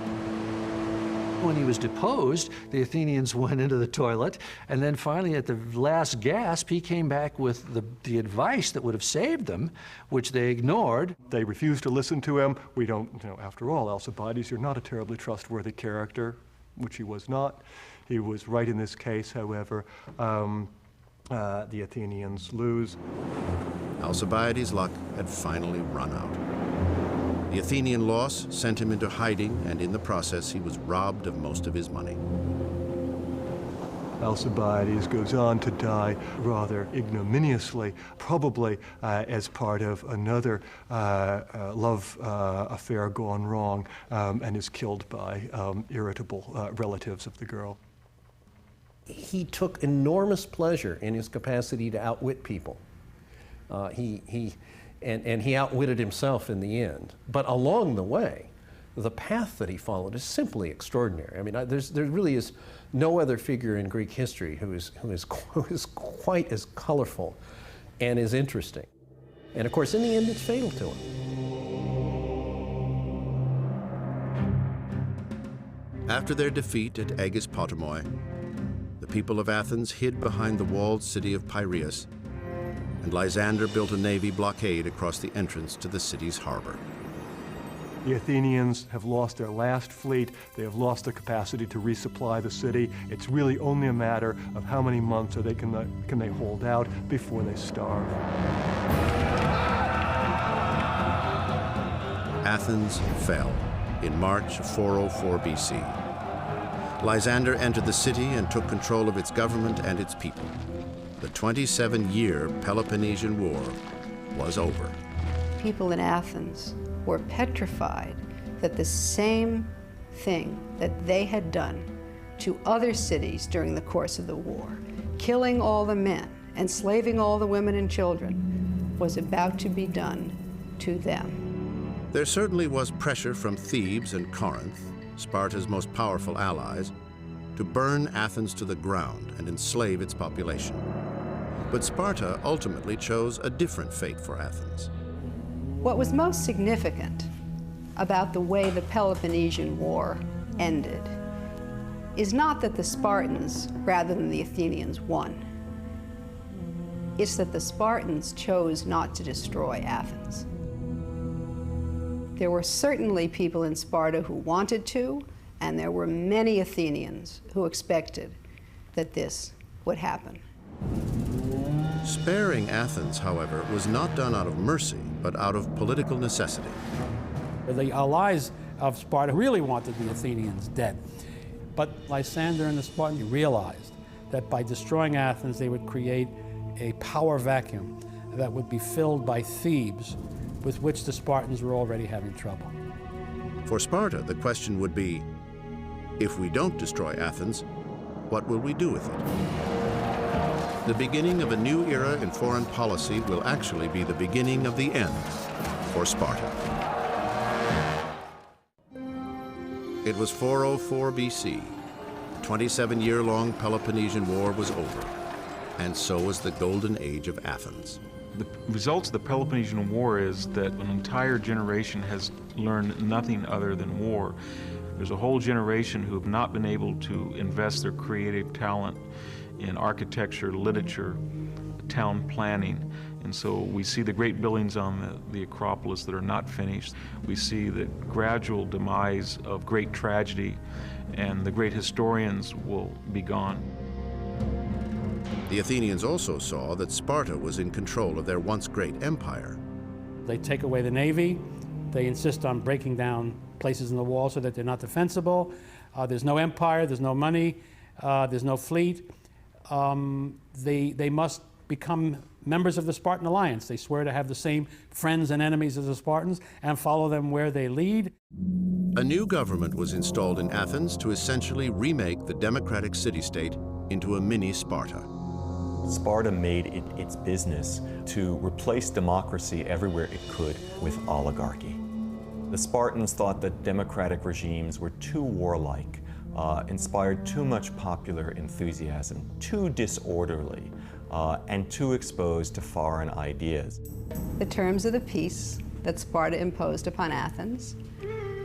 When he was deposed, the Athenians went into the toilet, and then finally at the last gasp, he came back with the advice that would have saved them, which they ignored. They refused to listen to him. We don't, after all, Alcibiades, you're not a terribly trustworthy character, which he was not. He was right in this case, however. The Athenians lose. Alcibiades' luck had finally run out. The Athenian loss sent him into hiding, and in the process, he was robbed of most of his money. Alcibiades goes on to die rather ignominiously, probably as part of another love affair gone wrong, and is killed by irritable relatives of the girl. He took enormous pleasure in his capacity to outwit people. He outwitted himself in the end. But along the way, the path that he followed is simply extraordinary. I mean, there really is no other figure in Greek history who is quite as colorful and as interesting. And of course, in the end, it's fatal to him. After their defeat at Aigis Potamoi, the people of Athens hid behind the walled city of Piraeus, and Lysander built a navy blockade across the entrance to the city's harbor. The Athenians have lost their last fleet. They have lost the capacity to resupply the city. It's really only a matter of how many months can they hold out before they starve. Athens fell in March of 404 BC. Lysander entered the city and took control of its government and its people. The 27-year Peloponnesian War was over. People in Athens were petrified that the same thing that they had done to other cities during the course of the war, killing all the men, enslaving all the women and children, was about to be done to them. There certainly was pressure from Thebes and Corinth, Sparta's most powerful allies, to burn Athens to the ground and enslave its population. But Sparta ultimately chose a different fate for Athens. What was most significant about the way the Peloponnesian War ended is not that the Spartans, rather than the Athenians, won. It's that the Spartans chose not to destroy Athens. There were certainly people in Sparta who wanted to, and there were many Athenians who expected that this would happen. Sparing Athens, however, was not done out of mercy, but out of political necessity. The allies of Sparta really wanted the Athenians dead. But Lysander and the Spartans realized that by destroying Athens, they would create a power vacuum that would be filled by Thebes, with which the Spartans were already having trouble. For Sparta, the question would be, if we don't destroy Athens, what will we do with it? The beginning of a new era in foreign policy will actually be the beginning of the end for Sparta. It was 404 BC. The 27-year-long Peloponnesian War was over, and so was the golden age of Athens. The results of the Peloponnesian War is that an entire generation has learned nothing other than war. There's a whole generation who have not been able to invest their creative talent in architecture, literature, town planning. And so we see the great buildings on the Acropolis that are not finished. We see the gradual demise of great tragedy, and the great historians will be gone. The Athenians also saw that Sparta was in control of their once great empire. They take away the navy. They insist on breaking down places in the wall so that they're not defensible. There's no empire, there's no money, there's no fleet. They must become members of the Spartan alliance. They swear to have the same friends and enemies as the Spartans and follow them where they lead. A new government was installed in Athens to essentially remake the democratic city-state into a mini Sparta. Sparta made it its business to replace democracy everywhere it could with oligarchy. The Spartans thought that democratic regimes were too warlike, inspired too much popular enthusiasm, too disorderly, and too exposed to foreign ideas. The terms of the peace that Sparta imposed upon Athens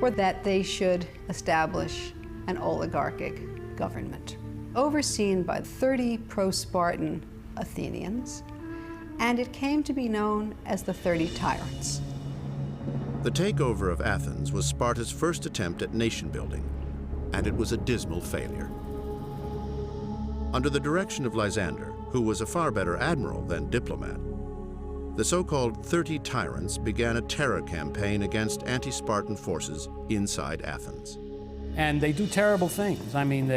were that they should establish an oligarchic government, overseen by 30 pro-Spartan Athenians, and it came to be known as the 30 Tyrants. The takeover of Athens was Sparta's first attempt at nation building, and it was a dismal failure. Under the direction of Lysander, who was a far better admiral than diplomat, the so-called 30 Tyrants began a terror campaign against anti-Spartan forces inside Athens. And they do terrible things. I mean,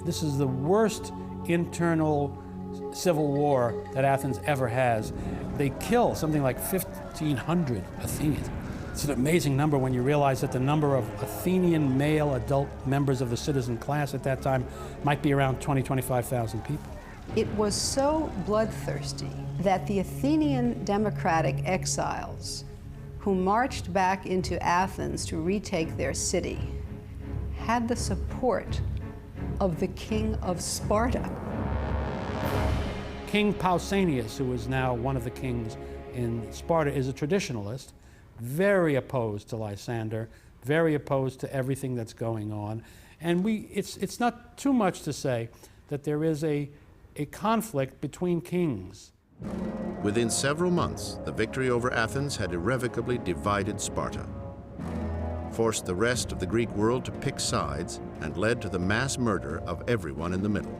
this is the worst internal civil war that Athens ever has. They kill something like 1,500 Athenians. It's an amazing number when you realize that the number of Athenian male adult members of the citizen class at that time might be around 25,000 people. It was so bloodthirsty that the Athenian democratic exiles who marched back into Athens to retake their city had the support of the king of Sparta. King Pausanias, who is now one of the kings in Sparta, is a traditionalist, very opposed to Lysander, very opposed to everything that's going on. And it's not too much to say that there is a conflict between kings. Within several months, the victory over Athens had irrevocably divided Sparta, forced the rest of the Greek world to pick sides, and led to the mass murder of everyone in the middle.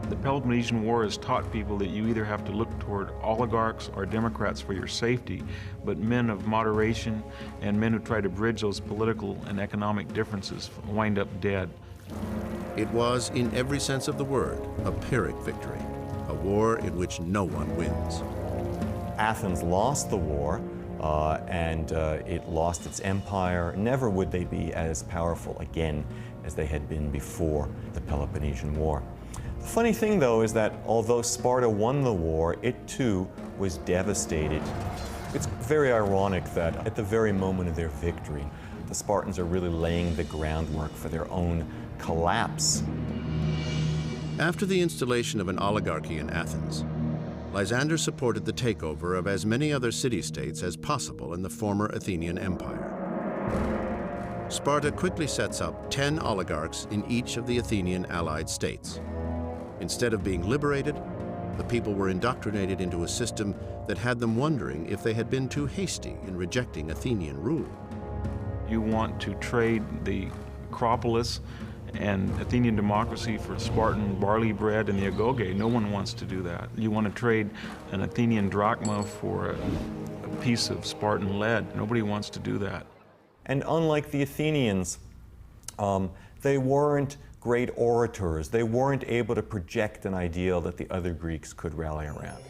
The Peloponnesian War has taught people that you either have to look toward oligarchs or democrats for your safety, but men of moderation and men who try to bridge those political and economic differences wind up dead. It was, in every sense of the word, a Pyrrhic victory, a war in which no one wins. Athens lost the war, and it lost its empire. Never would they be as powerful again as they had been before the Peloponnesian War. The funny thing, though, is that although Sparta won the war, it too was devastated. It's very ironic that at the very moment of their victory, the Spartans are really laying the groundwork for their own collapse. After the installation of an oligarchy in Athens, Lysander supported the takeover of as many other city-states as possible in the former Athenian Empire. Sparta quickly sets up 10 oligarchs in each of the Athenian allied states. Instead of being liberated, the people were indoctrinated into a system that had them wondering if they had been too hasty in rejecting Athenian rule. You want to trade the Acropolis and Athenian democracy for Spartan barley bread and the agoge. No one wants to do that. You want to trade an Athenian drachma for a piece of Spartan lead. Nobody wants to do that. And unlike the Athenians, they weren't great orators. They weren't able to project an ideal that the other Greeks could rally around.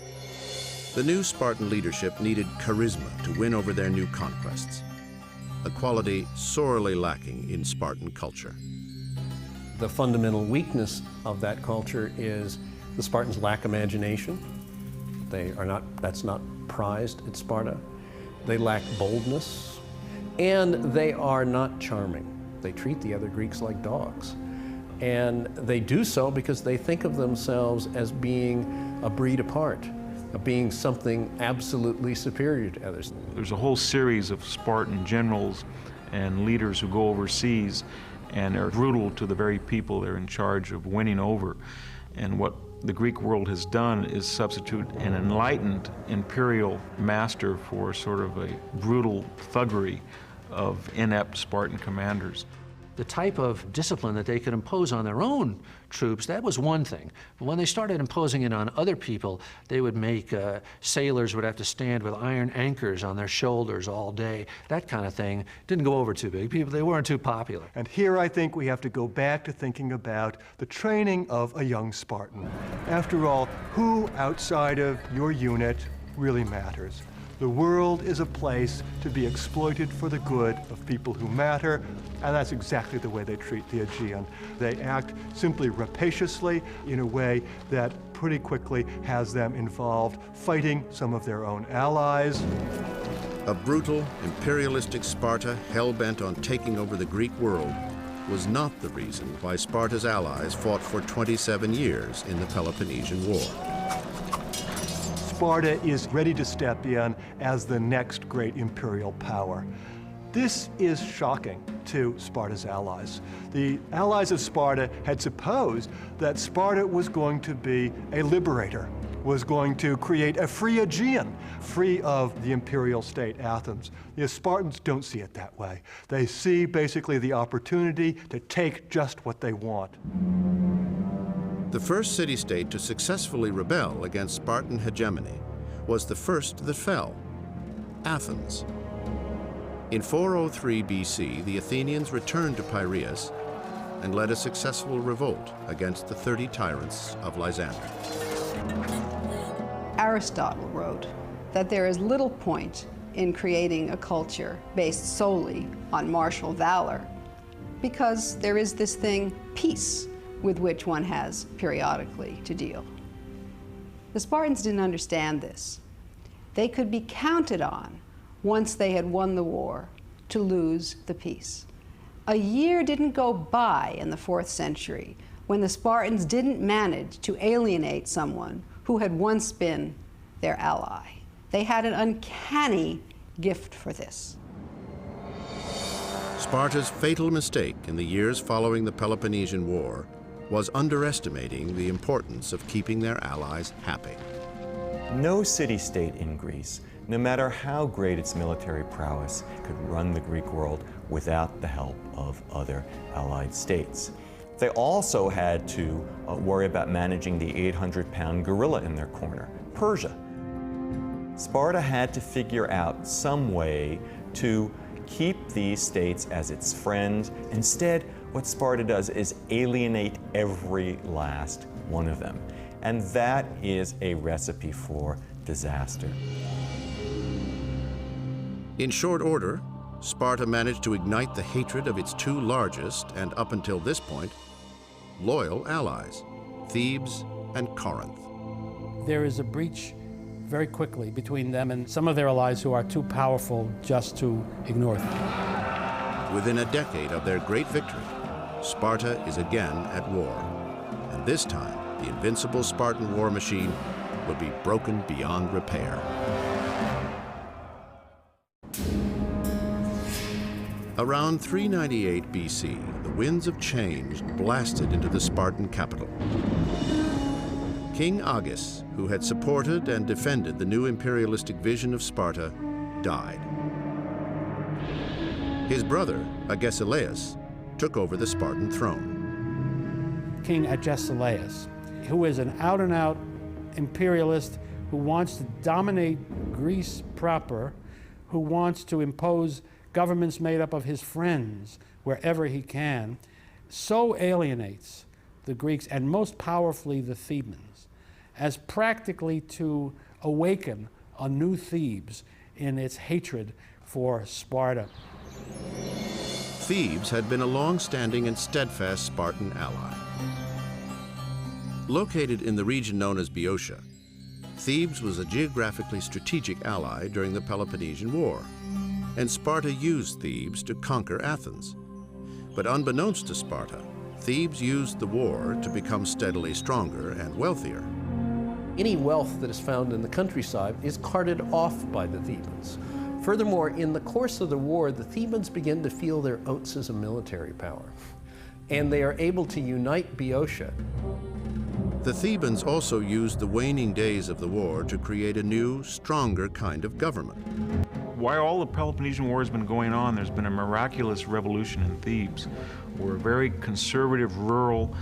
The new Spartan leadership needed charisma to win over their new conquests, a quality sorely lacking in Spartan culture. The fundamental weakness of that culture is the Spartans lack imagination. That's not prized at Sparta. They lack boldness, and they are not charming. They treat the other Greeks like dogs. And they do so because they think of themselves as being a breed apart, of being something absolutely superior to others. There's a whole series of Spartan generals and leaders who go overseas and are brutal to the very people they're in charge of winning over. And what the Greek world has done is substitute an enlightened imperial master for sort of a brutal thuggery of inept Spartan commanders. The type of discipline that they could impose on their own troops, that was one thing. But when they started imposing it on other people, they would make sailors would have to stand with iron anchors on their shoulders all day. That kind of thing didn't go over too big. They weren't too popular. And here I think we have to go back to thinking about the training of a young Spartan. After all, who outside of your unit really matters? The world is a place to be exploited for the good of people who matter, and that's exactly the way they treat the Aegean. They act simply rapaciously in a way that pretty quickly has them involved fighting some of their own allies. A brutal, imperialistic Sparta hell-bent on taking over the Greek world was not the reason why Sparta's allies fought for 27 years in the Peloponnesian War. Sparta is ready to step in as the next great imperial power. This is shocking to Sparta's allies. The allies of Sparta had supposed that Sparta was going to be a liberator, was going to create a free Aegean, free of the imperial state, Athens. The Spartans don't see it that way. They see basically the opportunity to take just what they want. The first city-state to successfully rebel against Spartan hegemony was the first that fell, Athens. In 403 BC, the Athenians returned to Piraeus and led a successful revolt against the 30 tyrants of Lysander. Aristotle wrote that there is little point in creating a culture based solely on martial valor, because there is this thing, peace, with which one has periodically to deal. The Spartans didn't understand this. They could be counted on, once they had won the war, to lose the peace. A year didn't go by in the 4th century when the Spartans didn't manage to alienate someone who had once been their ally. They had an uncanny gift for this. Sparta's fatal mistake in the years following the Peloponnesian War was underestimating the importance of keeping their allies happy. No city-state in Greece, no matter how great its military prowess, could run the Greek world without the help of other allied states. They also had to worry about managing the 800-pound gorilla in their corner, Persia. Sparta had to figure out some way to keep these states as its friends. Instead, what Sparta does is alienate every last one of them. And that is a recipe for disaster. In short order, Sparta managed to ignite the hatred of its two largest, and up until this point, loyal allies, Thebes and Corinth. There is a breach very quickly between them and some of their allies who are too powerful just to ignore them. Within a decade of their great victory, Sparta is again at war. And this time, the invincible Spartan war machine would be broken beyond repair. Around 398 BC, the winds of change blasted into the Spartan capital. King Agis, who had supported and defended the new imperialistic vision of Sparta, died. His brother, Agesilaus, took over the Spartan throne. King Agesilaus, who is an out-and-out imperialist who wants to dominate Greece proper, who wants to impose governments made up of his friends wherever he can, so alienates the Greeks, and most powerfully the Thebans, as practically to awaken a new Thebes in its hatred for Sparta. Thebes had been a long-standing and steadfast Spartan ally. Located in the region known as Boeotia, Thebes was a geographically strategic ally during the Peloponnesian War, and Sparta used Thebes to conquer Athens. But unbeknownst to Sparta, Thebes used the war to become steadily stronger and wealthier. Any wealth that is found in the countryside is carted off by the Thebans. Furthermore, in the course of the war, the Thebans begin to feel their oats as a military power, and they are able to unite Boeotia. The Thebans also used the waning days of the war to create a new, stronger kind of government. While all the Peloponnesian War has been going on, there's been a miraculous revolution in Thebes, where a very conservative rural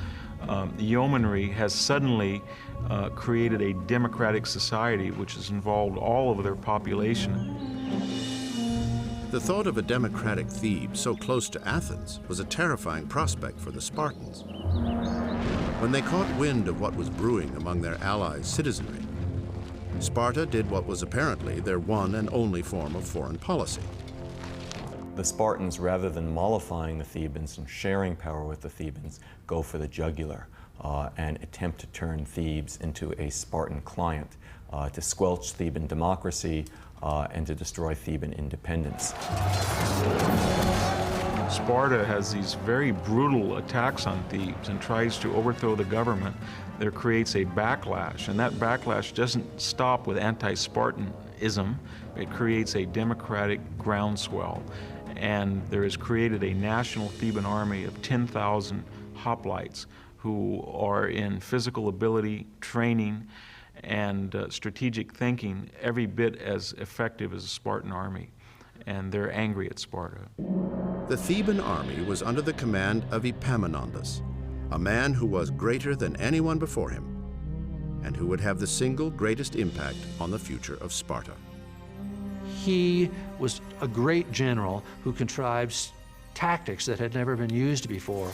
yeomanry has suddenly created a democratic society which has involved all of their population. The thought of a democratic Thebes so close to Athens was a terrifying prospect for the Spartans. When they caught wind of what was brewing among their allies' citizenry, Sparta did what was apparently their one and only form of foreign policy. The Spartans, rather than mollifying the Thebans and sharing power with the Thebans, go for the jugular and attempt to turn Thebes into a Spartan client, to squelch Theban democracy and to destroy Theban independence. Sparta has these very brutal attacks on Thebes and tries to overthrow the government. There creates a backlash, and that backlash doesn't stop with anti-Spartanism. It creates a democratic groundswell, and there is created a national Theban army of 10,000 hoplites who are in physical ability, training, and strategic thinking every bit as effective as a Spartan army, and they're angry at Sparta. The Theban army was under the command of Epaminondas, a man who was greater than anyone before him, and who would have the single greatest impact on the future of Sparta. He was a great general who contrived tactics that had never been used before.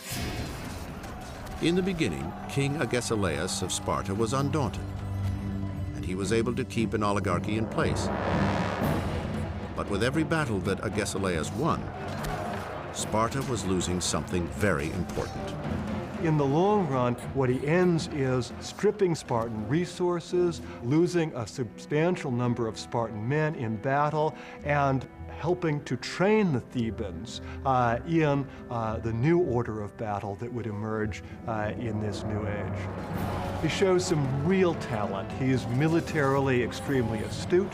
In the beginning, King Agesilaus of Sparta was undaunted, and he was able to keep an oligarchy in place. But with every battle that Agesilaus won, Sparta was losing something very important. In the long run, what he ends is stripping Spartan resources, losing a substantial number of Spartan men in battle, and helping to train the Thebans in the new order of battle that would emerge in this new age. He shows some real talent. He is militarily extremely astute.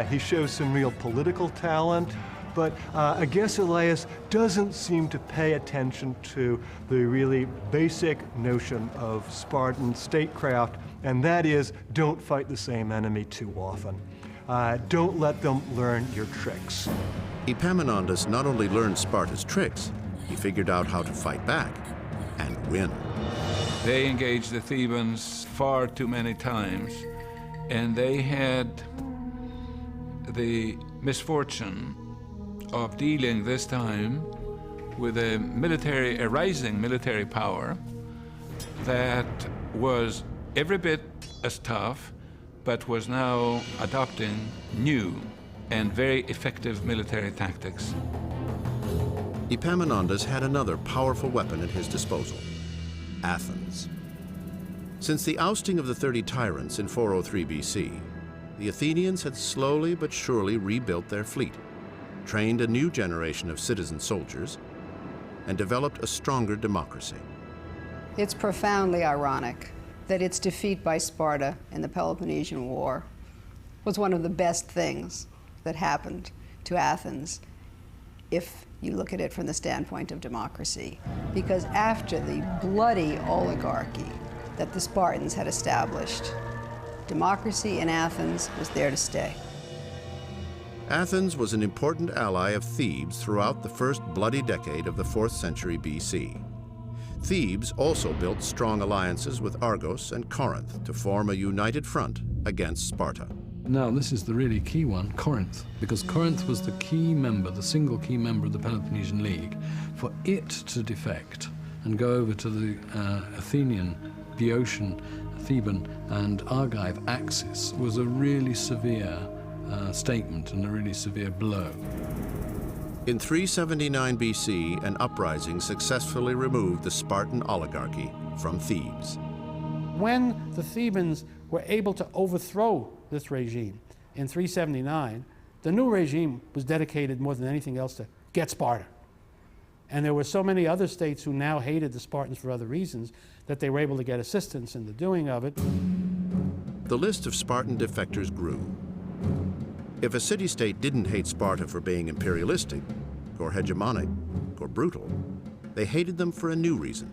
He shows some real political talent. But Agesilaus doesn't seem to pay attention to the really basic notion of Spartan statecraft, and that is, don't fight the same enemy too often. Don't let them learn your tricks. Epaminondas not only learned Sparta's tricks, he figured out how to fight back and win. They engaged the Thebans far too many times, and they had the misfortune of dealing this time with a rising military power that was every bit as tough, but was now adopting new and very effective military tactics. Epaminondas had another powerful weapon at his disposal: Athens. Since the ousting of the 30 tyrants in 403 BC, the Athenians had slowly but surely rebuilt their fleet, trained a new generation of citizen soldiers, and developed a stronger democracy. It's profoundly ironic that its defeat by Sparta in the Peloponnesian War was one of the best things that happened to Athens, if you look at it from the standpoint of democracy. Because after the bloody oligarchy that the Spartans had established, democracy in Athens was there to stay. Athens was an important ally of Thebes throughout the first bloody decade of the 4th century BC. Thebes also built strong alliances with Argos and Corinth to form a united front against Sparta. Now, this is the really key one, Corinth, because Corinth was the key member, the single key member of the Peloponnesian League. For it to defect and go over to the Athenian, Boeotian, Theban, and Argive axis was a really severe statement and a really severe blow. In 379 BC, an uprising successfully removed the Spartan oligarchy from Thebes. When the Thebans were able to overthrow this regime in 379, the new regime was dedicated more than anything else to get Sparta. And there were so many other states who now hated the Spartans for other reasons that they were able to get assistance in the doing of it. The list of Spartan defectors grew. If a city-state didn't hate Sparta for being imperialistic, or hegemonic, or brutal, they hated them for a new reason.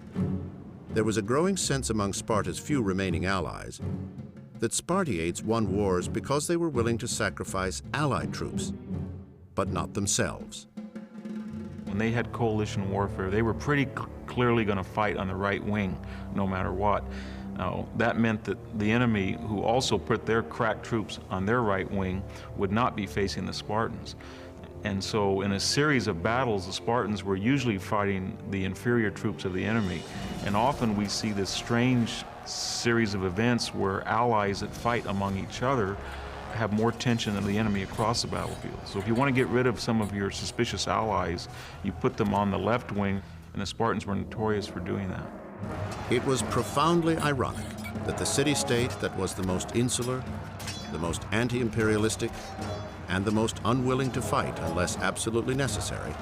There was a growing sense among Sparta's few remaining allies that Spartiates won wars because they were willing to sacrifice allied troops, but not themselves. When they had coalition warfare, they were pretty clearly going to fight on the right wing, no matter what. Now, that meant that the enemy, who also put their crack troops on their right wing, would not be facing the Spartans. And so in a series of battles, the Spartans were usually fighting the inferior troops of the enemy. And often we see this strange series of events where allies that fight among each other have more tension than the enemy across the battlefield. So if you want to get rid of some of your suspicious allies, you put them on the left wing, and the Spartans were notorious for doing that. It was profoundly ironic that the city-state that was the most insular, the most anti-imperialistic, and the most unwilling to fight unless absolutely necessary,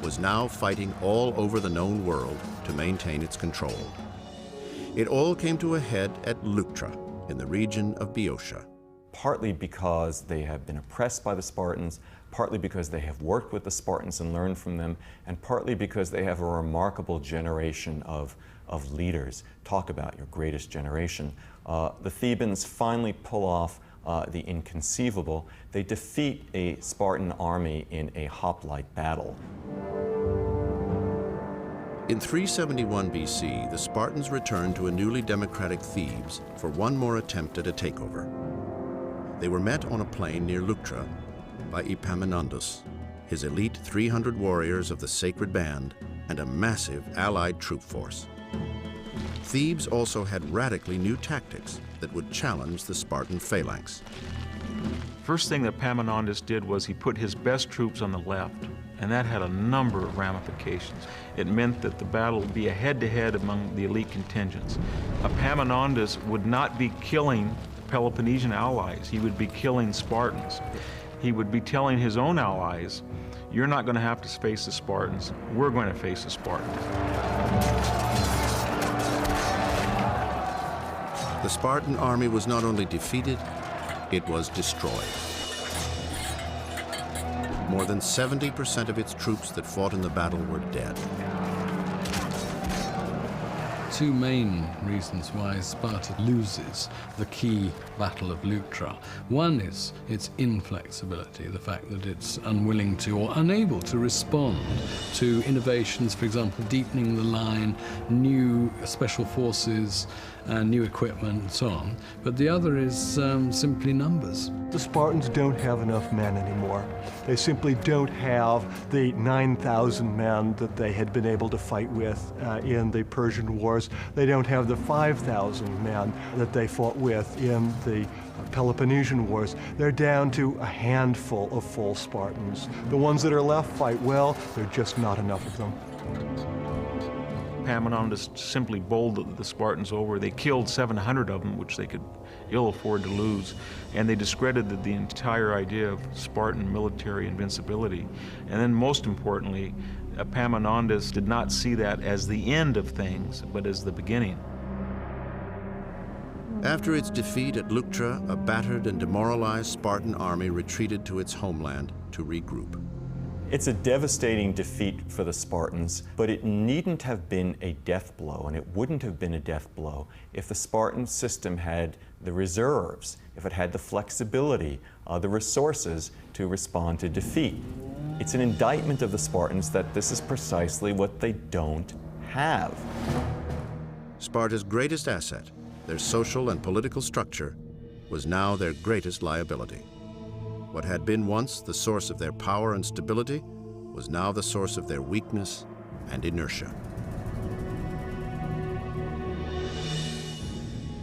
was now fighting all over the known world to maintain its control. It all came to a head at Leuctra, in the region of Boeotia. Partly because they have been oppressed by the Spartans, partly because they have worked with the Spartans and learned from them, and partly because they have a remarkable generation of leaders. Talk about your greatest generation. The Thebans finally pull off the inconceivable. They defeat a Spartan army in a hoplite battle. In 371 BC, the Spartans returned to a newly democratic Thebes for one more attempt at a takeover. They were met on a plain near Leuctra by Epaminondas, his elite 300 warriors of the Sacred Band, and a massive allied troop force. Thebes also had radically new tactics that would challenge the Spartan phalanx. First thing that Epaminondas did was he put his best troops on the left, and that had a number of ramifications. It meant that the battle would be a head-to-head among the elite contingents. Epaminondas would not be killing Peloponnesian allies, he would be killing Spartans. He would be telling his own allies, you're not going to have to face the Spartans, we're going to face the Spartans. The Spartan army was not only defeated, it was destroyed. More than 70% of its troops that fought in the battle were dead. Two main reasons why Sparta loses the key battle of Leuctra. One is its inflexibility, the fact that it's unwilling to or unable to respond to innovations, for example, deepening the line, new special forces, new equipment, and so on. But the other is simply numbers. The Spartans don't have enough men anymore. They simply don't have the 9,000 men that they had been able to fight with in the Persian Wars. They don't have the 5,000 men that they fought with in the Peloponnesian Wars. They're down to a handful of full Spartans. The ones that are left fight well, there are just not enough of them. Epaminondas simply bowled the Spartans over. They killed 700 of them, which they could ill afford to lose, and they discredited the entire idea of Spartan military invincibility. And then most importantly, Epaminondas did not see that as the end of things, but as the beginning. After its defeat at Leuctra, a battered and demoralized Spartan army retreated to its homeland to regroup. It's a devastating defeat for the Spartans, but it needn't have been a death blow, and it wouldn't have been a death blow if the Spartan system had the reserves, if it had the flexibility, the resources to respond to defeat. It's an indictment of the Spartans that this is precisely what they don't have. Sparta's greatest asset, their social and political structure, was now their greatest liability. What had been once the source of their power and stability was now the source of their weakness and inertia.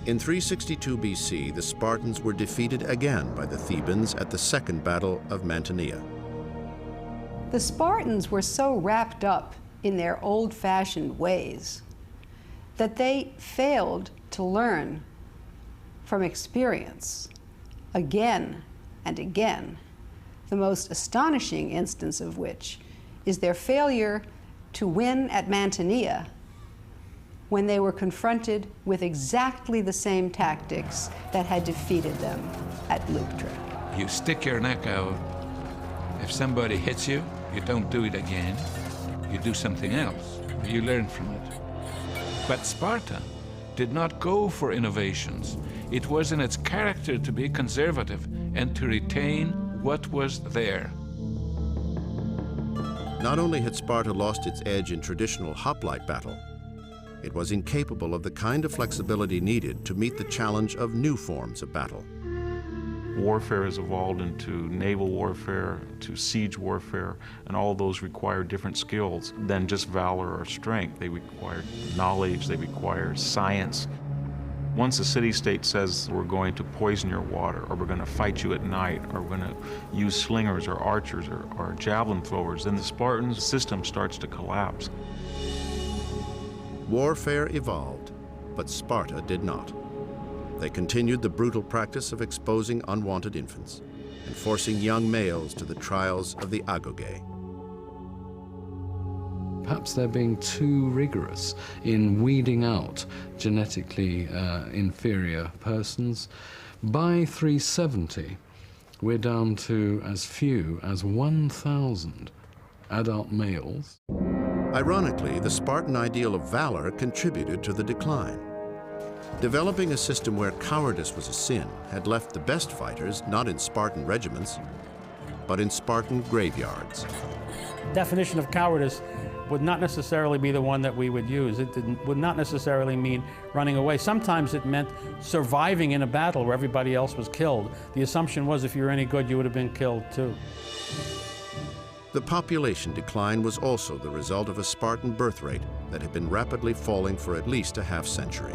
In 362 BC, the Spartans were defeated again by the Thebans at the Second Battle of Mantinea. The Spartans were so wrapped up in their old-fashioned ways that they failed to learn from experience again and again, the most astonishing instance of which is their failure to win at Mantinea when they were confronted with exactly the same tactics that had defeated them at Leuctra. You stick your neck out. If somebody hits you, you don't do it again. You do something else. You learn from it. But Sparta did not go for innovations. It was in its character to be conservative and to retain what was there. Not only had Sparta lost its edge in traditional hoplite battle, it was incapable of the kind of flexibility needed to meet the challenge of new forms of battle. Warfare has evolved into naval warfare, to siege warfare, and all those require different skills than just valor or strength. They require knowledge, they require science. Once a city-state says we're going to poison your water, or we're going to fight you at night, or we're going to use slingers or archers or javelin throwers, then the Spartan system starts to collapse. Warfare evolved, but Sparta did not. They continued the brutal practice of exposing unwanted infants and forcing young males to the trials of the agoge. Perhaps they're being too rigorous in weeding out genetically inferior persons. By 370, we're down to as few as 1,000 adult males. Ironically, the Spartan ideal of valor contributed to the decline. Developing a system where cowardice was a sin had left the best fighters not in Spartan regiments, but in Spartan graveyards. Definition of cowardice would not necessarily be the one that we would use. It would not necessarily mean running away. Sometimes it meant surviving in a battle where everybody else was killed. The assumption was if you were any good, you would have been killed too. The population decline was also the result of a Spartan birth rate that had been rapidly falling for at least a half-century.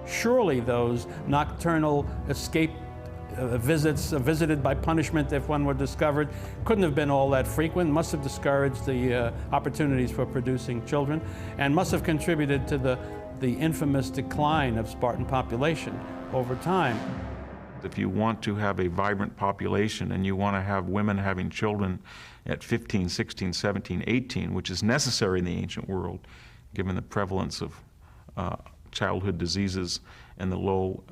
Surely those nocturnal escape visits, visited by punishment if one were discovered, couldn't have been all that frequent, must have discouraged the opportunities for producing children, and must have contributed to the infamous decline of Spartan population over time. If you want to have a vibrant population and you want to have women having children at 15, 16, 17, 18, which is necessary in the ancient world, given the prevalence of childhood diseases and the low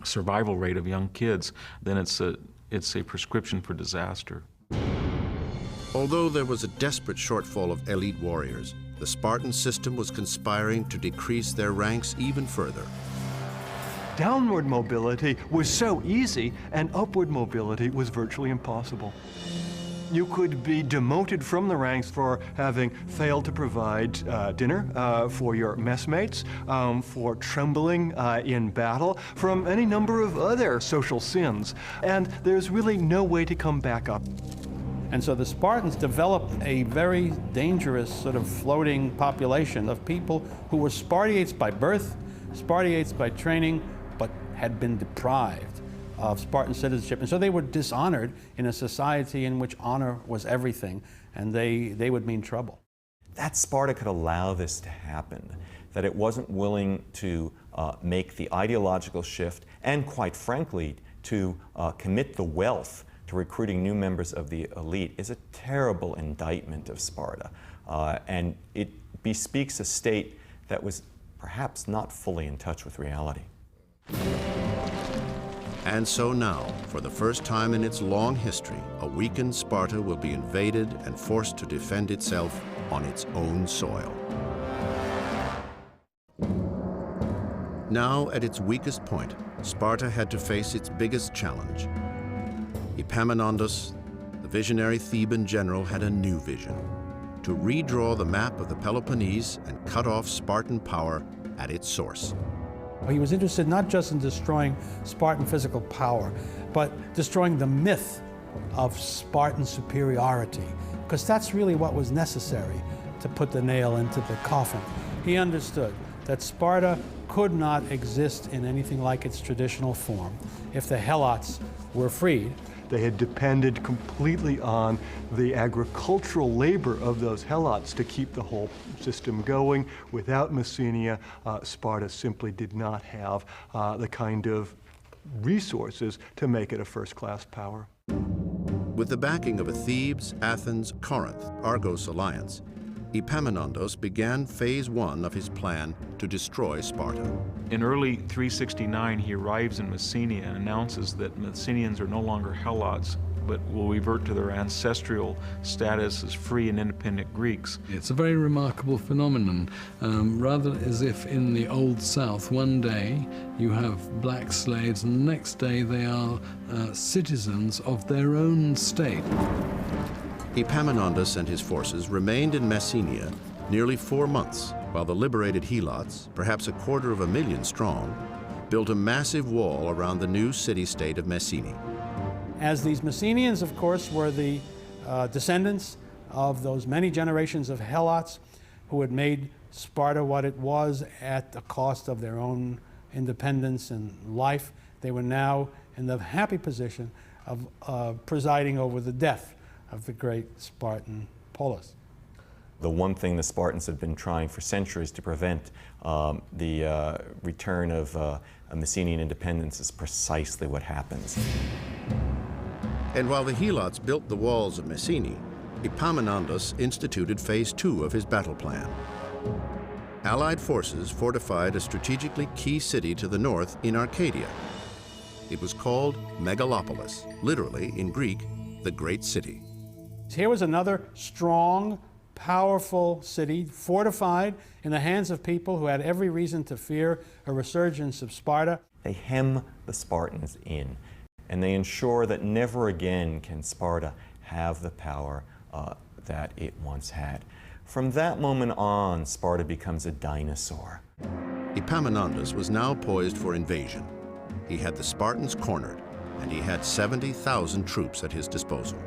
survival rate of young kids, then it's a prescription for disaster. Although there was a desperate shortfall of elite warriors, the Spartan system was conspiring to decrease their ranks even further. Downward mobility was so easy, and upward mobility was virtually impossible. You could be demoted from the ranks for having failed to provide dinner for your messmates, for trembling in battle, from any number of other social sins. And there's really no way to come back up. And so the Spartans developed a very dangerous sort of floating population of people who were Spartiates by birth, Spartiates by training, but had been deprived of Spartan citizenship. And so they were dishonored in a society in which honor was everything, and they would mean trouble. That Sparta could allow this to happen, that it wasn't willing to make the ideological shift, and quite frankly, to commit the wealth to recruiting new members of the elite, is a terrible indictment of Sparta. And it bespeaks a state that was perhaps not fully in touch with reality. And so now, for the first time in its long history, a weakened Sparta will be invaded and forced to defend itself on its own soil. Now, at its weakest point, Sparta had to face its biggest challenge. Epaminondas, the visionary Theban general, had a new vision: to redraw the map of the Peloponnese and cut off Spartan power at its source. He was interested not just in destroying Spartan physical power, but destroying the myth of Spartan superiority, because that's really what was necessary to put the nail into the coffin. He understood that Sparta could not exist in anything like its traditional form if the Helots were freed. They had depended completely on the agricultural labor of those Helots to keep the whole system going. Without Messenia, Sparta simply did not have the kind of resources to make it a first-class power. With the backing of a Thebes, Athens, Corinth, Argos alliance, Epaminondas began phase one of his plan to destroy Sparta. In early 369, he arrives in Messenia and announces that Messenians are no longer Helots, but will revert to their ancestral status as free and independent Greeks. It's a very remarkable phenomenon, rather as if in the Old South one day you have black slaves and the next day they are citizens of their own state. Epaminondas and his forces remained in Messenia nearly 4 months, while the liberated Helots, perhaps 250,000 strong, built a massive wall around the new city-state of Messene. As these Messenians, of course, were the descendants of those many generations of Helots who had made Sparta what it was at the cost of their own independence and life, they were now in the happy position of presiding over the death of the great Spartan polis. The one thing the Spartans have been trying for centuries to prevent, the return of Messenian independence, is precisely what happens. And while the Helots built the walls of Messene, Epaminondas instituted phase 2 of his battle plan. Allied forces fortified a strategically key city to the north in Arcadia. It was called Megalopolis, literally in Greek, the great city. Here was another strong, powerful city, fortified in the hands of people who had every reason to fear a resurgence of Sparta. They hem the Spartans in, and they ensure that never again can Sparta have the power that it once had. From that moment on, Sparta becomes a dinosaur. Epaminondas was now poised for invasion. He had the Spartans cornered, and he had 70,000 troops at his disposal.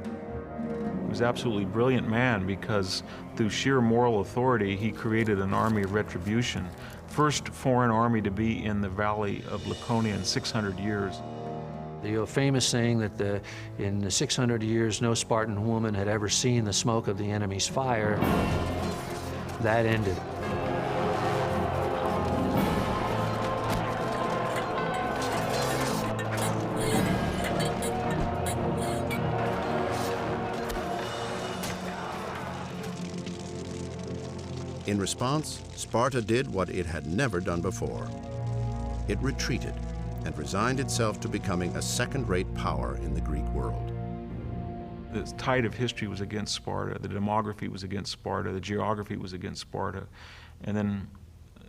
He was an absolutely brilliant man because through sheer moral authority, he created an army of retribution. First foreign army to be in the valley of Laconia in 600 years. The famous saying that in the 600 years, no Spartan woman had ever seen the smoke of the enemy's fire, that ended. In response, Sparta did what it had never done before. It retreated and resigned itself to becoming a second-rate power in the Greek world. The tide of history was against Sparta, the demography was against Sparta, the geography was against Sparta, and then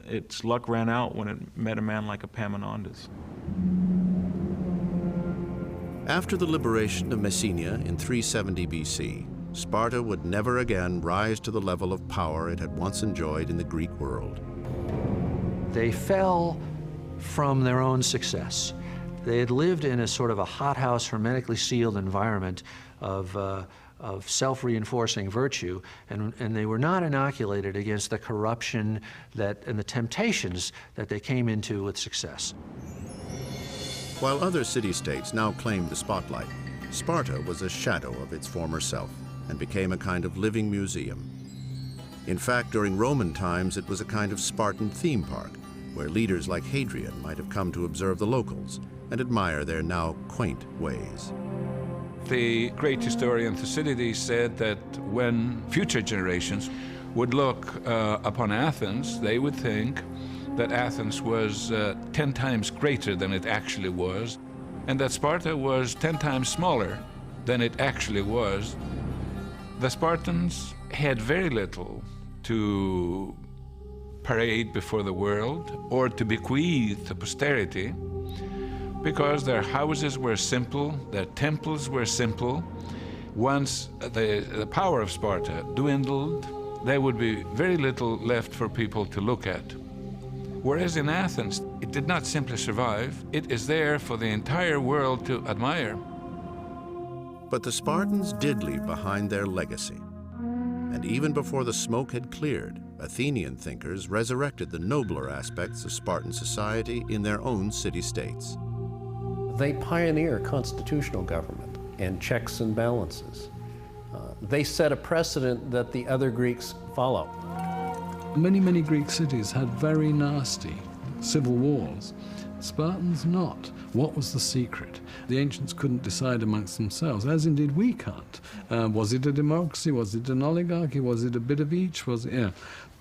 its luck ran out when it met a man like Epaminondas. After the liberation of Messenia in 370 BC, Sparta would never again rise to the level of power it had once enjoyed in the Greek world. They fell from their own success. They had lived in a sort of a hothouse, hermetically sealed environment of self-reinforcing virtue, and they were not inoculated against the corruption and the temptations that they came into with success. While other city-states now claimed the spotlight, Sparta was a shadow of its former self and became a kind of living museum. In fact, during Roman times, it was a kind of Spartan theme park, where leaders like Hadrian might have come to observe the locals and admire their now quaint ways. The great historian Thucydides said that when future generations would look upon Athens, they would think that Athens was 10 times greater than it actually was, and that Sparta was 10 times smaller than it actually was. The Spartans had very little to parade before the world or to bequeath to posterity, because their houses were simple, their temples were simple. Once the power of Sparta dwindled, there would be very little left for people to look at. Whereas in Athens, it did not simply survive, it is there for the entire world to admire. But the Spartans did leave behind their legacy. And even before the smoke had cleared, Athenian thinkers resurrected the nobler aspects of Spartan society in their own city-states. They pioneer constitutional government and checks and balances. They set a precedent that the other Greeks follow. Many Greek cities had very nasty civil wars. Spartans not. What was the secret? The ancients couldn't decide amongst themselves, as indeed we can't. Was it a democracy? Was it an oligarchy? Was it a bit of each? Was it, yeah.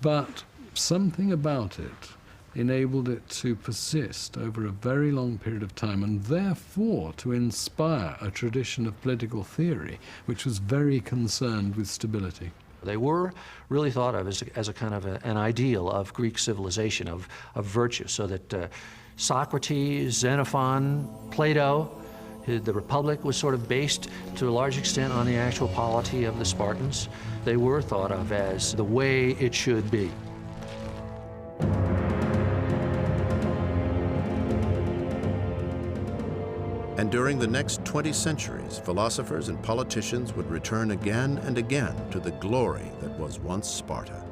But something about it enabled it to persist over a very long period of time, and therefore to inspire a tradition of political theory which was very concerned with stability. They were really thought of as a kind of an ideal of Greek civilization, of virtue, so that Socrates, Xenophon, Plato, the Republic was sort of based to a large extent on the actual polity of the Spartans. They were thought of as the way it should be. And during the next 20 centuries, philosophers and politicians would return again and again to the glory that was once Sparta.